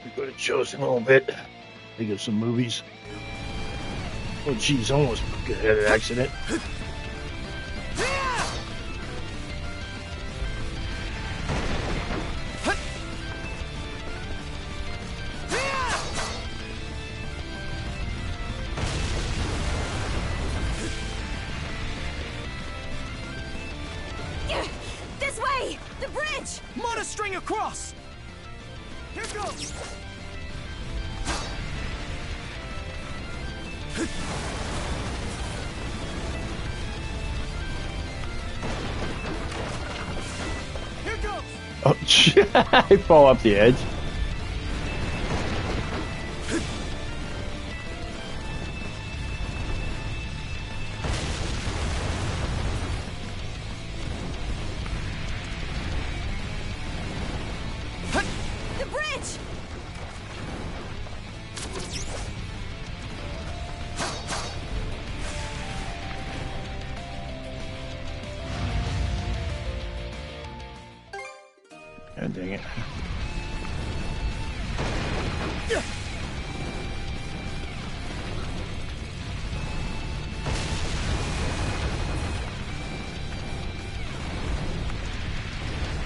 We go to Chosen a little bit. Think of some movies. Oh, geez, almost had an accident. This way! The bridge! Mana string across! Here goes! Here goes! Oh, shit. I fall off the edge. The bridge! God dang it.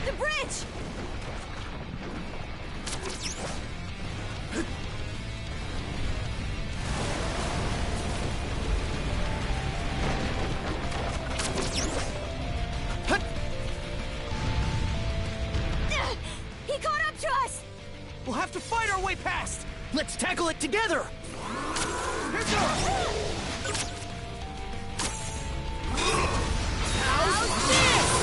The bridge! He caught up to us! We'll have to fight our way past! Let's tackle it together! Here goes! How's this?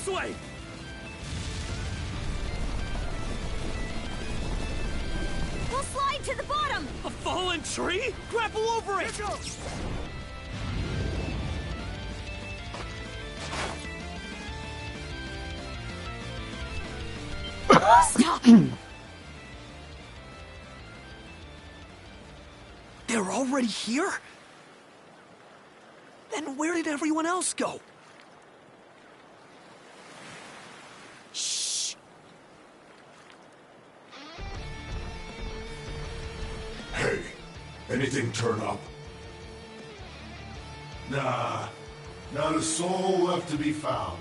This way! We'll slide to the bottom! A fallen tree? Grapple over it! Stop! They're already here? Then where did everyone else go? Shh. Hey, anything turn up? Nah, not a soul left to be found.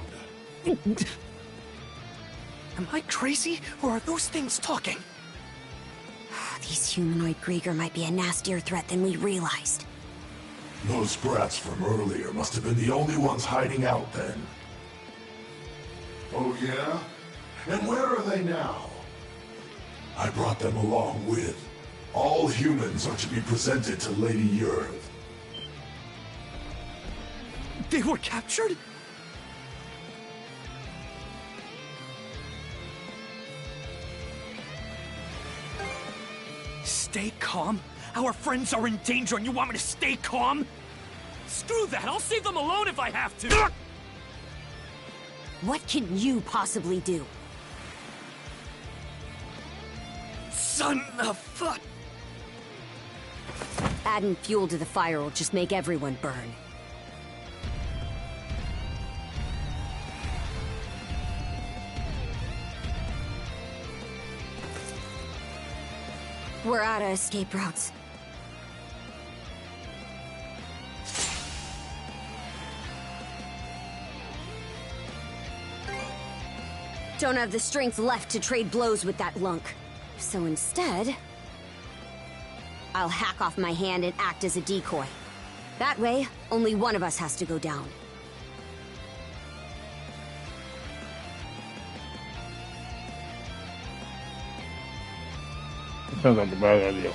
Am I crazy, or are those things talking? These humanoid Grieger might be a nastier threat than we realized. Those brats from earlier must have been the only ones hiding out then. Oh yeah? And where are they now? I brought them along with. All humans are to be presented to Lady Yurth. They were captured? Stay calm? Our friends are in danger and you want me to stay calm? Screw that! I'll save them alone if I have to! What can you possibly do? Son of fuck! Adding fuel to the fire will just make everyone burn. We're out of escape routes. Don't have the strength left to trade blows with that lunk. So instead, I'll hack off my hand and act as a decoy. That way, only one of us has to go down. Sounds like a bad idea.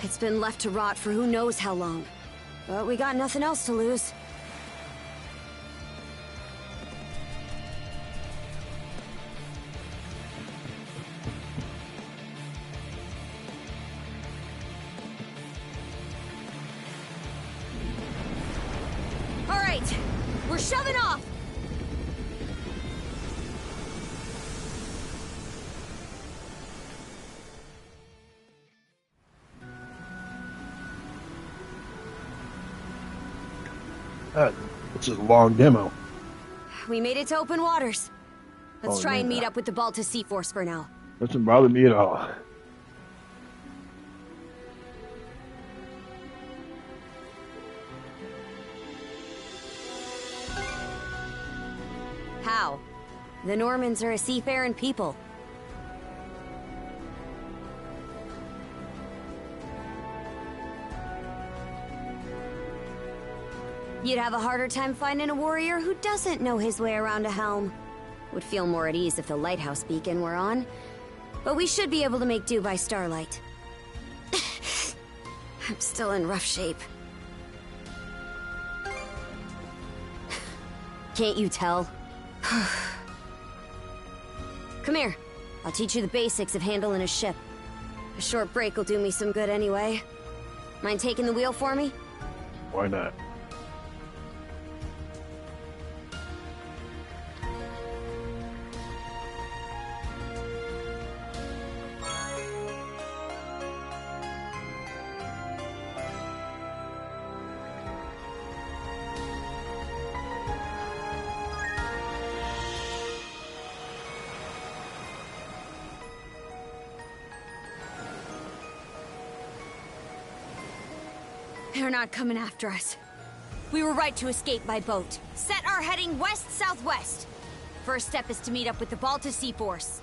It's been left to rot for who knows how long. But we got nothing else to lose. All right, we're shoving off! This is a long demo. We made it to open waters. Let's Oh, try and yeah. meet up with the Balta Sea Force for now. Doesn't bother me at all. How? The Normans are a seafaring people. You'd have a harder time finding a warrior who doesn't know his way around a helm. Would feel more at ease if the lighthouse beacon were on. But we should be able to make do by starlight. I'm still in rough shape. Can't you tell? Come here. I'll teach you the basics of handling a ship. A short break will do me some good anyway. Mind taking the wheel for me? Why not? They're not coming after us. We were right to escape by boat. Set our heading west-southwest. First step is to meet up with the Balta Sea Force.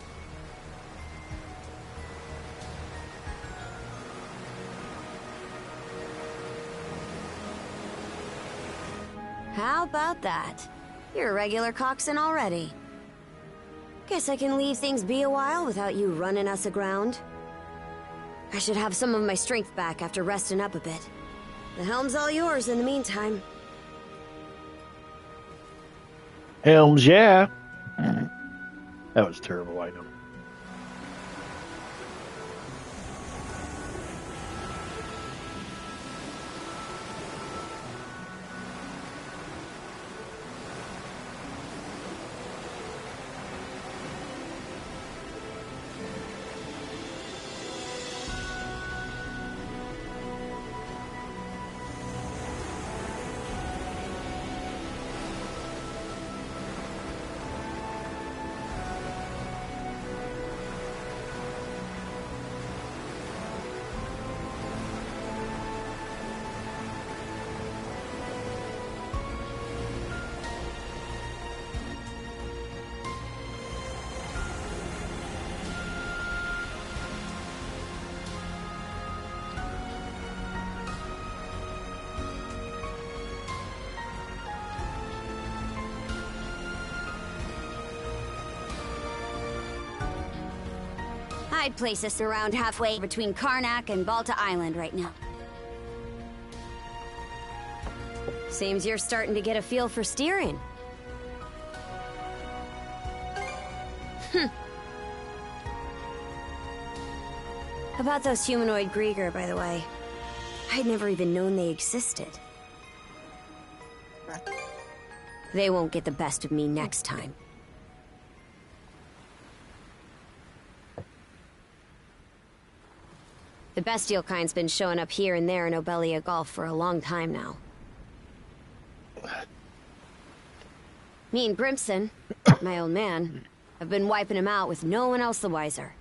How about that? You're a regular coxswain already. Guess I can leave things be a while without you running us aground. I should have some of my strength back after resting up a bit. The helm's all yours in the meantime. Helms, yeah. That was terrible, I know. I'd place us around halfway between Karnak and Balta Island right now. Seems you're starting to get a feel for steering. About those humanoid Grieger, by the way. I'd never even known they existed. They won't get the best of me next time. The bestial kind's been showing up here and there in Obelia Gulf for a long time now. Me and Grimson, my old man, have been wiping him out with no one else the wiser.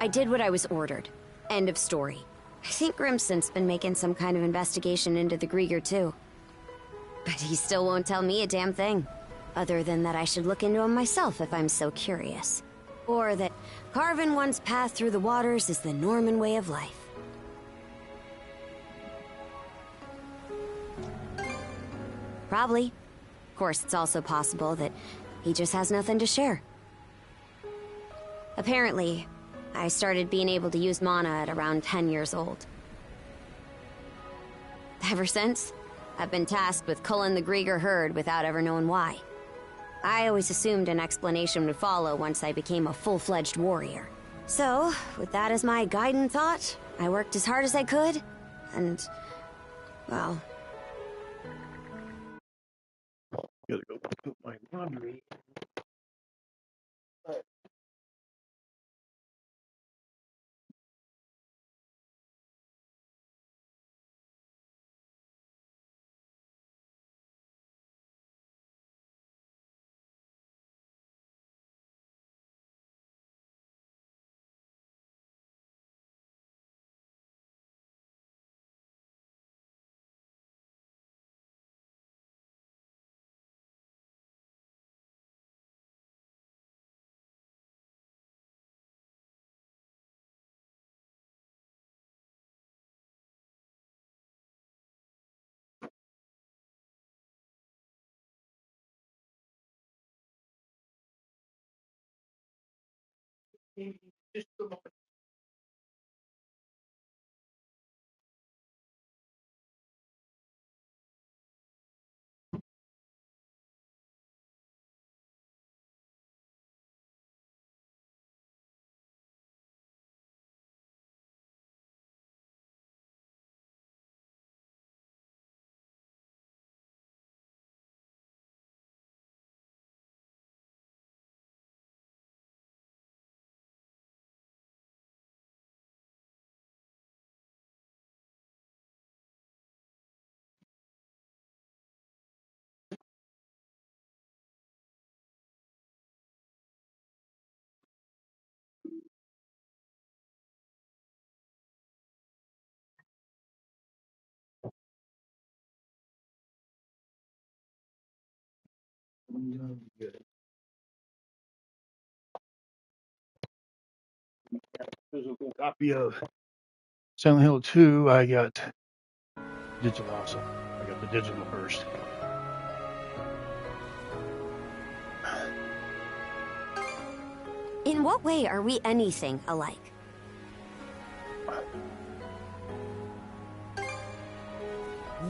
I did what I was ordered. End of story. I think Grimson's been making some kind of investigation into the Grieger too. But he still won't tell me a damn thing. Other than that I should look into him myself if I'm so curious. Or that carving one's path through the waters is the Norman way of life. Probably. Of course, it's also possible that he just has nothing to share. Apparently, I started being able to use mana at around 10 years old. Ever since, I've been tasked with culling the Grieger herd without ever knowing why. I always assumed an explanation would follow once I became a full-fledged warrior. So, with that as my guiding thought, I worked as hard as I could, and, well... Gotta go put my laundry. Just a moment. Physical copy of Silent Hill 2. I got digital also. I got the digital first. In what way are we anything alike?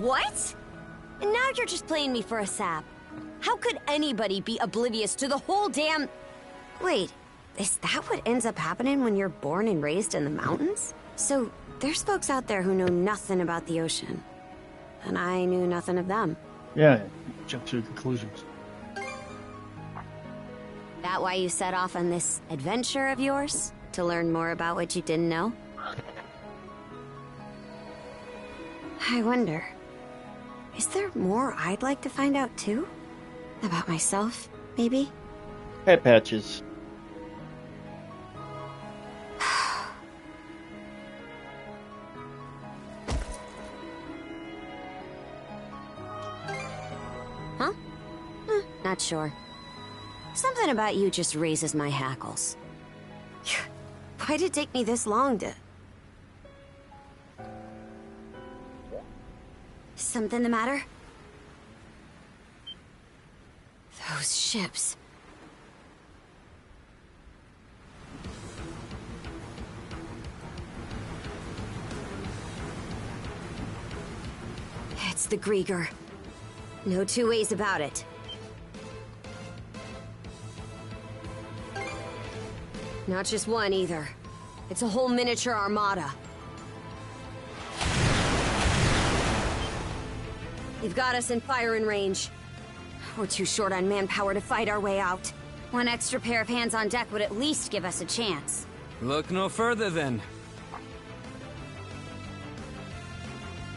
What? And now you're just playing me for a sap. How could anybody be oblivious to the whole damn... Wait, is that what ends up happening when you're born and raised in the mountains? So, there's folks out there who know nothing about the ocean. And I knew nothing of them. Yeah, jump to conclusions. That why you set off on this adventure of yours? To learn more about what you didn't know? I wonder, is there more I'd like to find out too? About myself, maybe? Head patches. Huh? Not sure. Something about you just raises my hackles. Why'd it take me this long to... Something the matter? Those ships. It's the Grieger. No two ways about it. Not just one, either. It's a whole miniature armada. You've got us in firing range. We're too short on manpower to fight our way out. One extra pair of hands on deck would at least give us a chance. Look no further, then.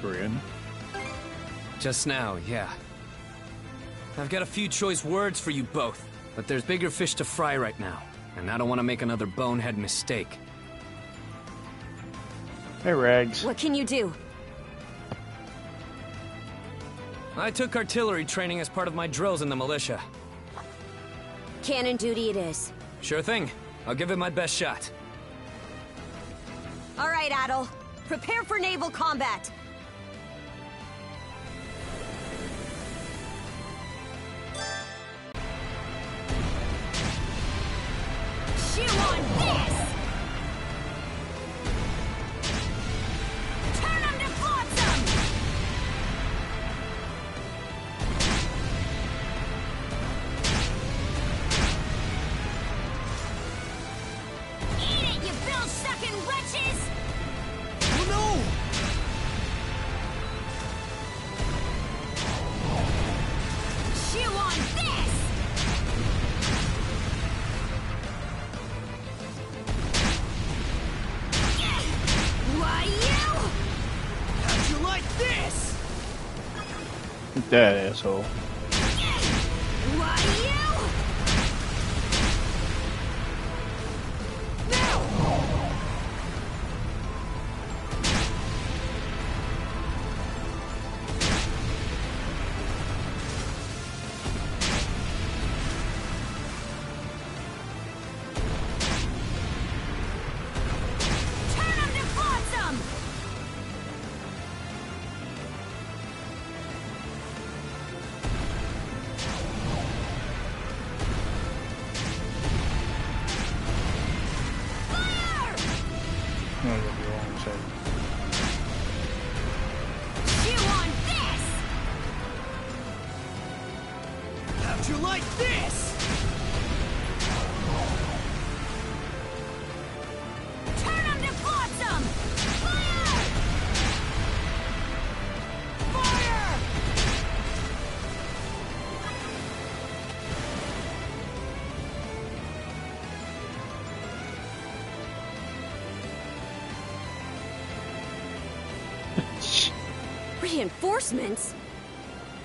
Bryn? Just now, yeah. I've got a few choice words for you both, but there's bigger fish to fry right now, and I don't want to make another bonehead mistake. Hey, Rags. What can you do? I took artillery training as part of my drills in the militia. Cannon duty it is. Sure thing. I'll give it my best shot. All right, Adol. Prepare for naval combat. Chew on this! Turn them to flotsam! Eat it, you bill-sucking wretches! Oh no! Chew on this! Why, you? How'd you like this? That asshole. Why, you? Turn them to flotsam! No, you'll be wrong, so. Chew on this! How'd you like this? Turn them to flotsam! Fire! Fire! Reinforcements?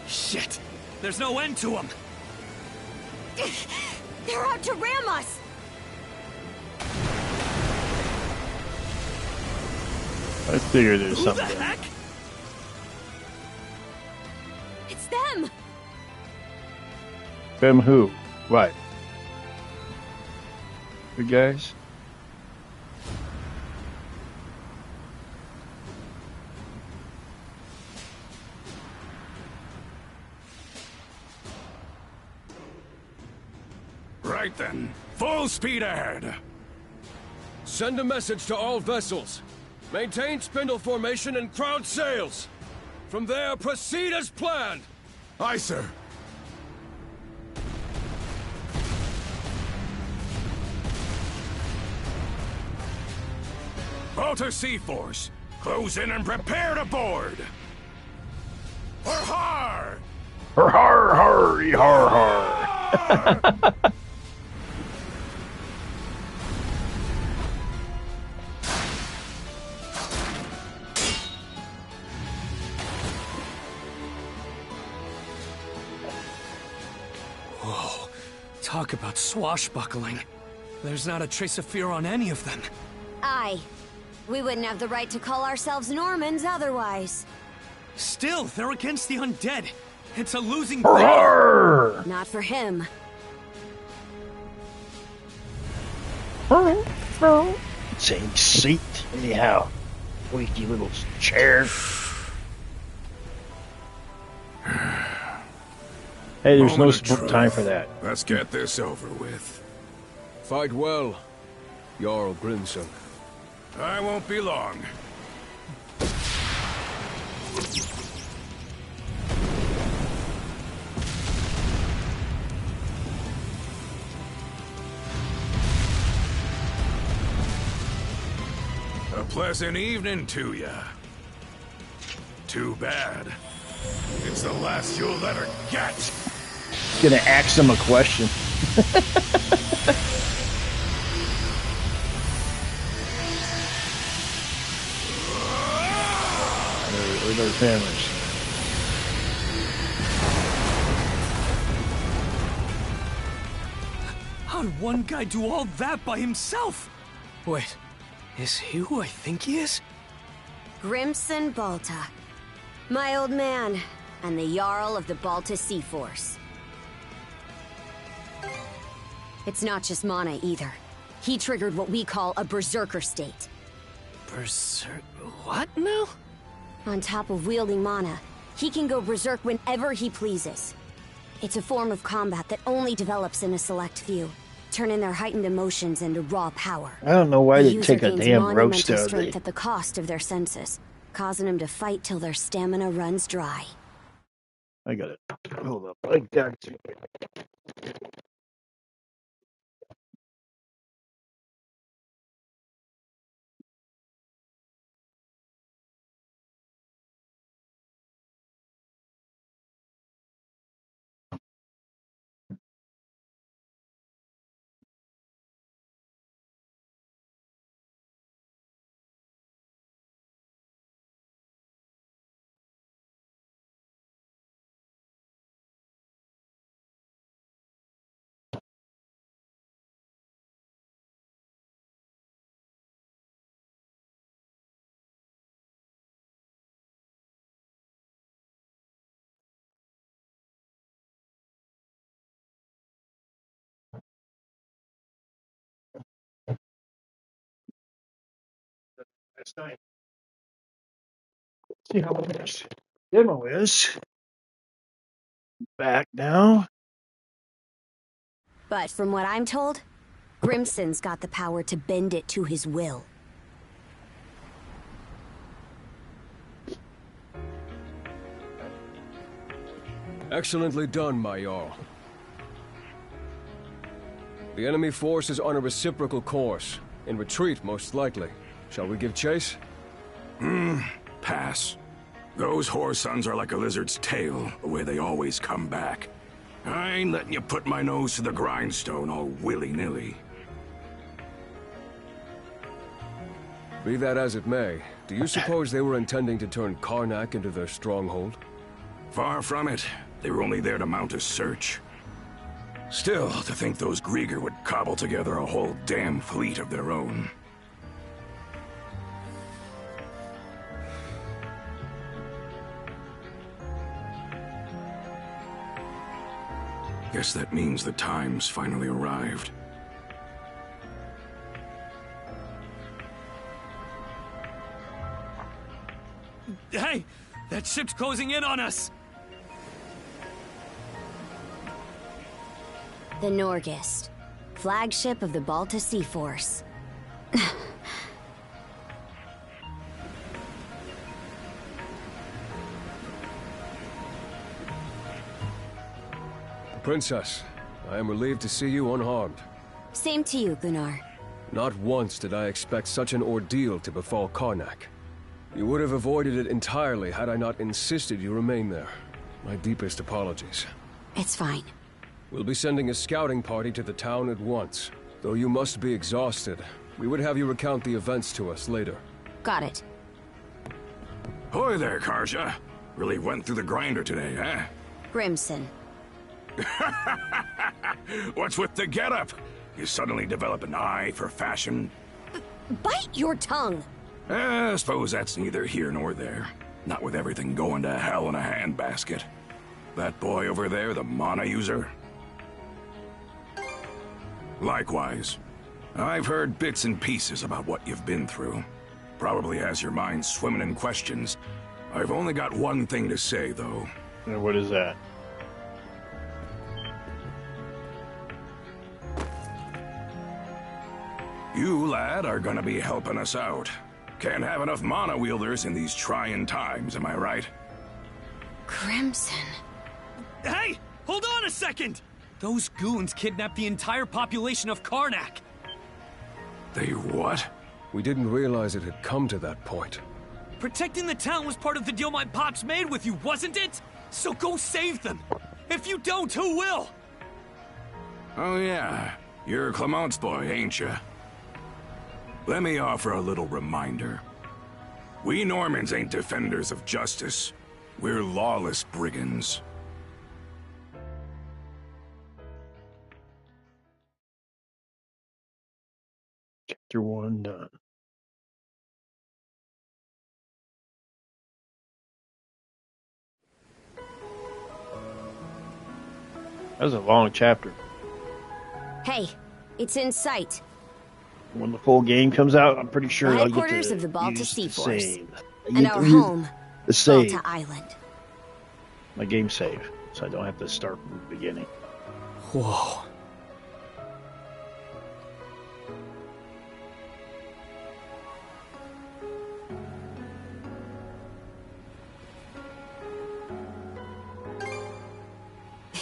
Shit! There's no end to them! They're out to ram us! I figured there's Who the something. heck? It's them! Them who? What? The guys? right then. Full speed ahead. Send a message to all vessels. Maintain spindle formation and crowd sails. From there, proceed as planned. Aye, sir. Balta Sea Force, close in and prepare to board. Har har! Har har har har. Whoa, talk about swashbuckling. There's not a trace of fear on any of them. Aye. We wouldn't have the right to call ourselves Normans otherwise. Still, they're against the undead. It's a losing battle. Not for him. Same seat, anyhow. Squeaky little chair. Hey, there's no time for that. Let's get this over with. Fight well, Jarl Grimson. I won't be long. A pleasant evening to ya. Too bad. It's the last you'll ever get. Gonna ask him a question. With our families. How'd one guy do all that by himself? Wait, is he who I think he is? Grimson Balta. My old man, and the Jarl of the Balta Sea Force. It's not just mana either. He triggered what we call a berserker state. Berserk... what now? On top of wielding mana, he can go berserk whenever he pleases. It's a form of combat that only develops in a select few, turning their heightened emotions into raw power. I don't know why they The take user a gains damn monumental roast out of strength it. at the cost of their senses, causing them to fight till their stamina runs dry. I got it. Hold up. I got it. Last night. See how much demo is. Back now. But from what I'm told, Grimson's got the power to bend it to his will. Excellently done, my Jarl. The enemy force is on a reciprocal course. In retreat, most likely. Shall we give chase? Pass. Those whoresons are like a lizard's tail, the way they always come back. I ain't letting you put my nose to the grindstone all willy-nilly. Be that as it may, do you suppose they were intending to turn Karnak into their stronghold? Far from it. They were only there to mount a search. Still, to think those Grieger would cobble together a whole damn fleet of their own. Guess that means the time's finally arrived. Hey! That ship's closing in on us! The Norgist. flagship of the Balta Sea Force. Princess, I am relieved to see you unharmed. Same to you, Gunnar. Not once did I expect such an ordeal to befall Karnak. You would have avoided it entirely had I not insisted you remain there. My deepest apologies. It's fine. We'll be sending a scouting party to the town at once. Though you must be exhausted, we would have you recount the events to us later. Got it. Hoy there, Karja. Really went through the grinder today, huh? Grimson. What's with the getup? You suddenly develop an eye for fashion? Bite your tongue! I suppose that's neither here nor there. Not with everything going to hell in a handbasket. That boy over there, the mana user? Likewise. I've heard bits and pieces about what you've been through. Probably has your mind swimming in questions. I've only got one thing to say, though. And what is that? You, lad, are gonna be helping us out. Can't have enough mana wielders in these trying times, am I right? Crimson. Hey! Hold on a second! Those goons kidnapped the entire population of Karnak. They what? We didn't realize it had come to that point. Protecting the town was part of the deal my pops made with you, wasn't it? So go save them! If you don't, who will? Oh yeah, you're Clement's boy, ain't ya? Let me offer a little reminder. We Normans ain't defenders of justice. We're lawless brigands. Chapter 1 done. That was a long chapter. Hey, it's in sight. When the full game comes out, I'm pretty sure The I'll get headquarters to of the Balta use Sea the Force. save. I And get our to use home, the save. Balta Island. My game save, so I don't have to start from the beginning. Whoa.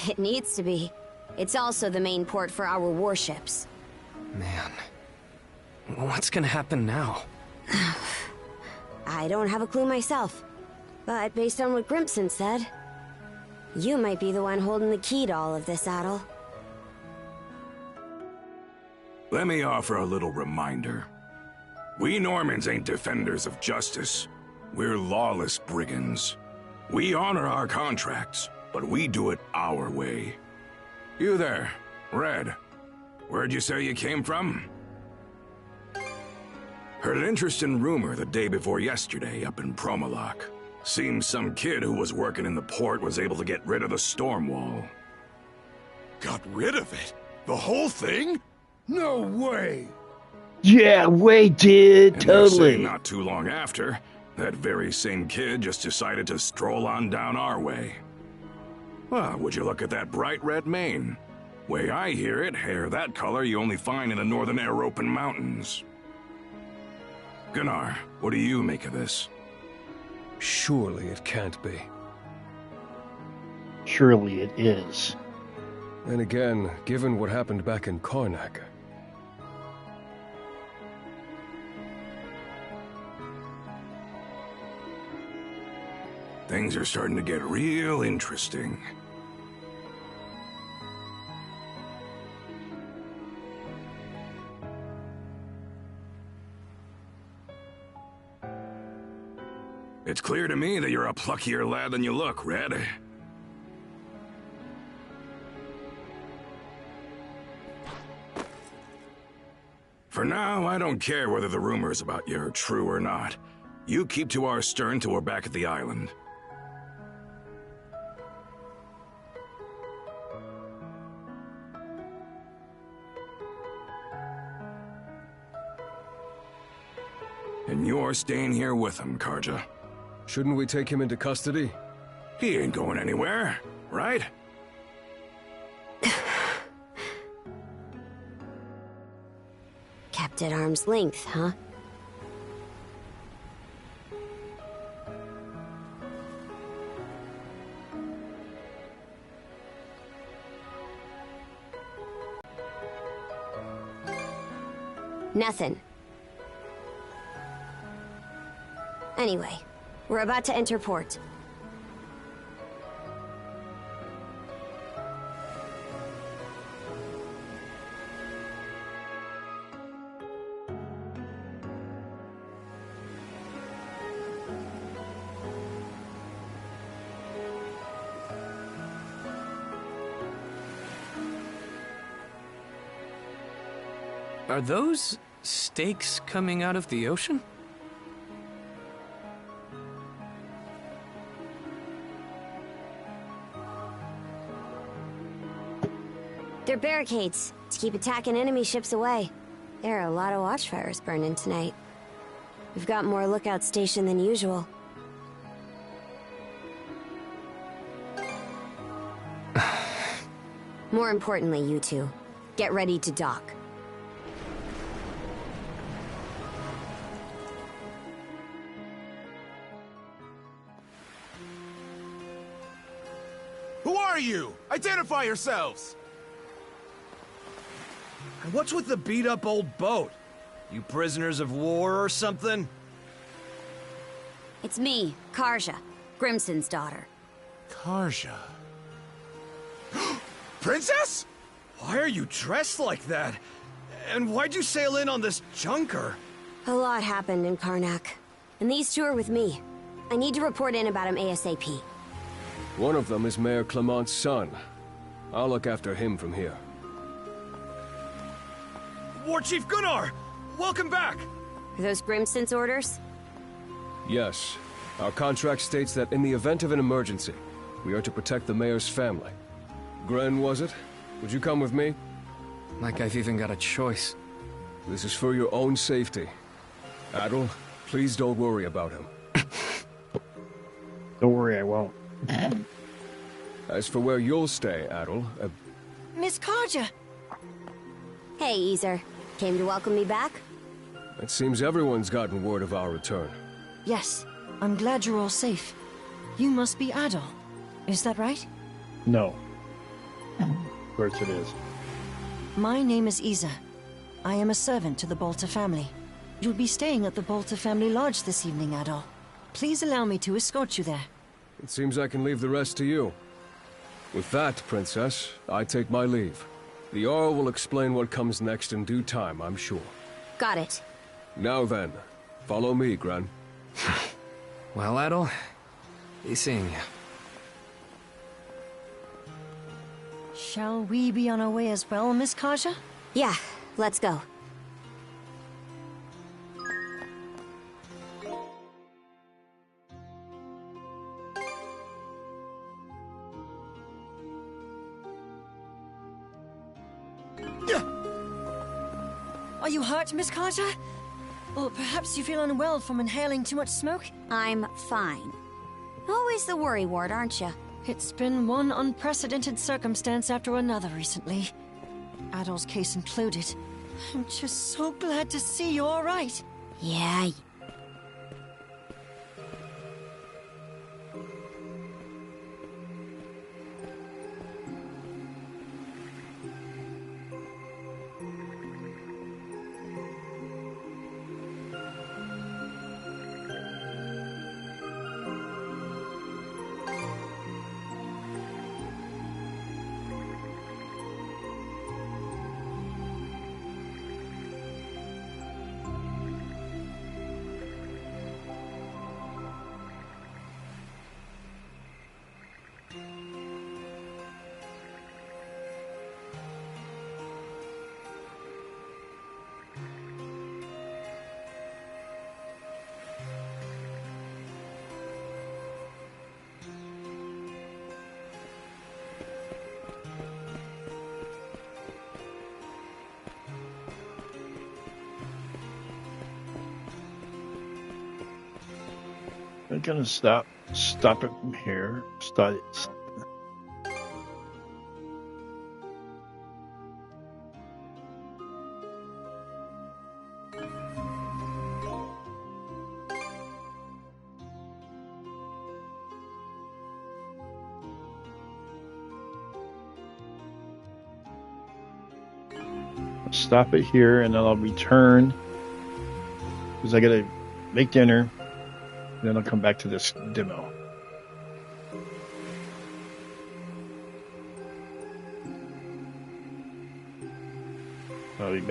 It needs to be. It's also the main port for our warships. Man. What's gonna happen now? I don't have a clue myself. But based on what Grimson said, you might be the one holding the key to all of this, Adel. Let me offer a little reminder. We Normans ain't defenders of justice. We're lawless brigands. We honor our contracts, but we do it our way. You there, Red. Where'd you say you came from? Heard an interesting rumor the day before yesterday up in Promalock. Seems some kid who was working in the port was able to get rid of the storm wall. Got rid of it? The whole thing? No way! Yeah, we did, And they say totally. not too long after, that very same kid just decided to stroll on down our way. Well, would you look at that bright red mane? Way I hear it, hair that color you only find in the northern European mountains. Gunnar, what do you make of this? Surely it can't be. Surely it is. Then again, given what happened back in Karnak, Things are starting to get real interesting. It's clear to me that you're a pluckier lad than you look, Red. For now, I don't care whether the rumors about you are true or not. You keep to our stern till we're back at the island. And you're staying here with him, Karja. Shouldn't we take him into custody? He ain't going anywhere, right? Kept at arm's length, huh? Nothing. Anyway, we're about to enter port. Are those stakes coming out of the ocean? They're barricades to keep attacking enemy ships away. There are a lot of watchfires burning tonight. We've got more lookout station than usual. More importantly, you two, get ready to dock. Who are you? Identify yourselves! And what's with the beat-up old boat? You prisoners of war or something? It's me, Karja, Grimson's daughter. Karja. Princess? Why are you dressed like that? And why'd you sail in on this junker? A lot happened in Karnak, and these two are with me. I need to report in about him ASAP. One of them is Mayor Clement's son. I'll look after him from here. War Chief Gunnar! Welcome back! Are those Grimson's orders? Yes. Our contract states that in the event of an emergency, we are to protect the mayor's family. Gren, was it? Would you come with me? Like I've even got a choice. This is for your own safety. Adol, please don't worry about him. Don't worry, I won't. As for where you'll stay, Adol, Miss Karja! Hey, Easer. Came to welcome me back? it seems everyone's gotten word of our return. Yes, I'm glad you're all safe. You must be Adol. Is that right? No. Of course it is. My name is Isa. I am a servant to the Bolter family. You'll be staying at the Bolter family lodge this evening, Adol. Please allow me to escort you there. It seems I can leave the rest to you. With that, Princess, I take my leave. The Jarl will explain what comes next in due time, I'm sure. Got it. Now then, follow me, Gren. Well, Adol, be seeing you. Shall we be on our way as well, Miss Karja? Yeah, let's go. Are you hurt, Miss Karja? Or perhaps you feel unwell from inhaling too much smoke? I'm fine. Always the worry ward, aren't you? It's been one unprecedented circumstance after another recently. Adol's case included. I'm just so glad to see you're all right. Yeah. I'm gonna stop it from here. Start it. stop it here, and then I'll return because I gotta make dinner. And then I'll come back to this demo. I'll be back.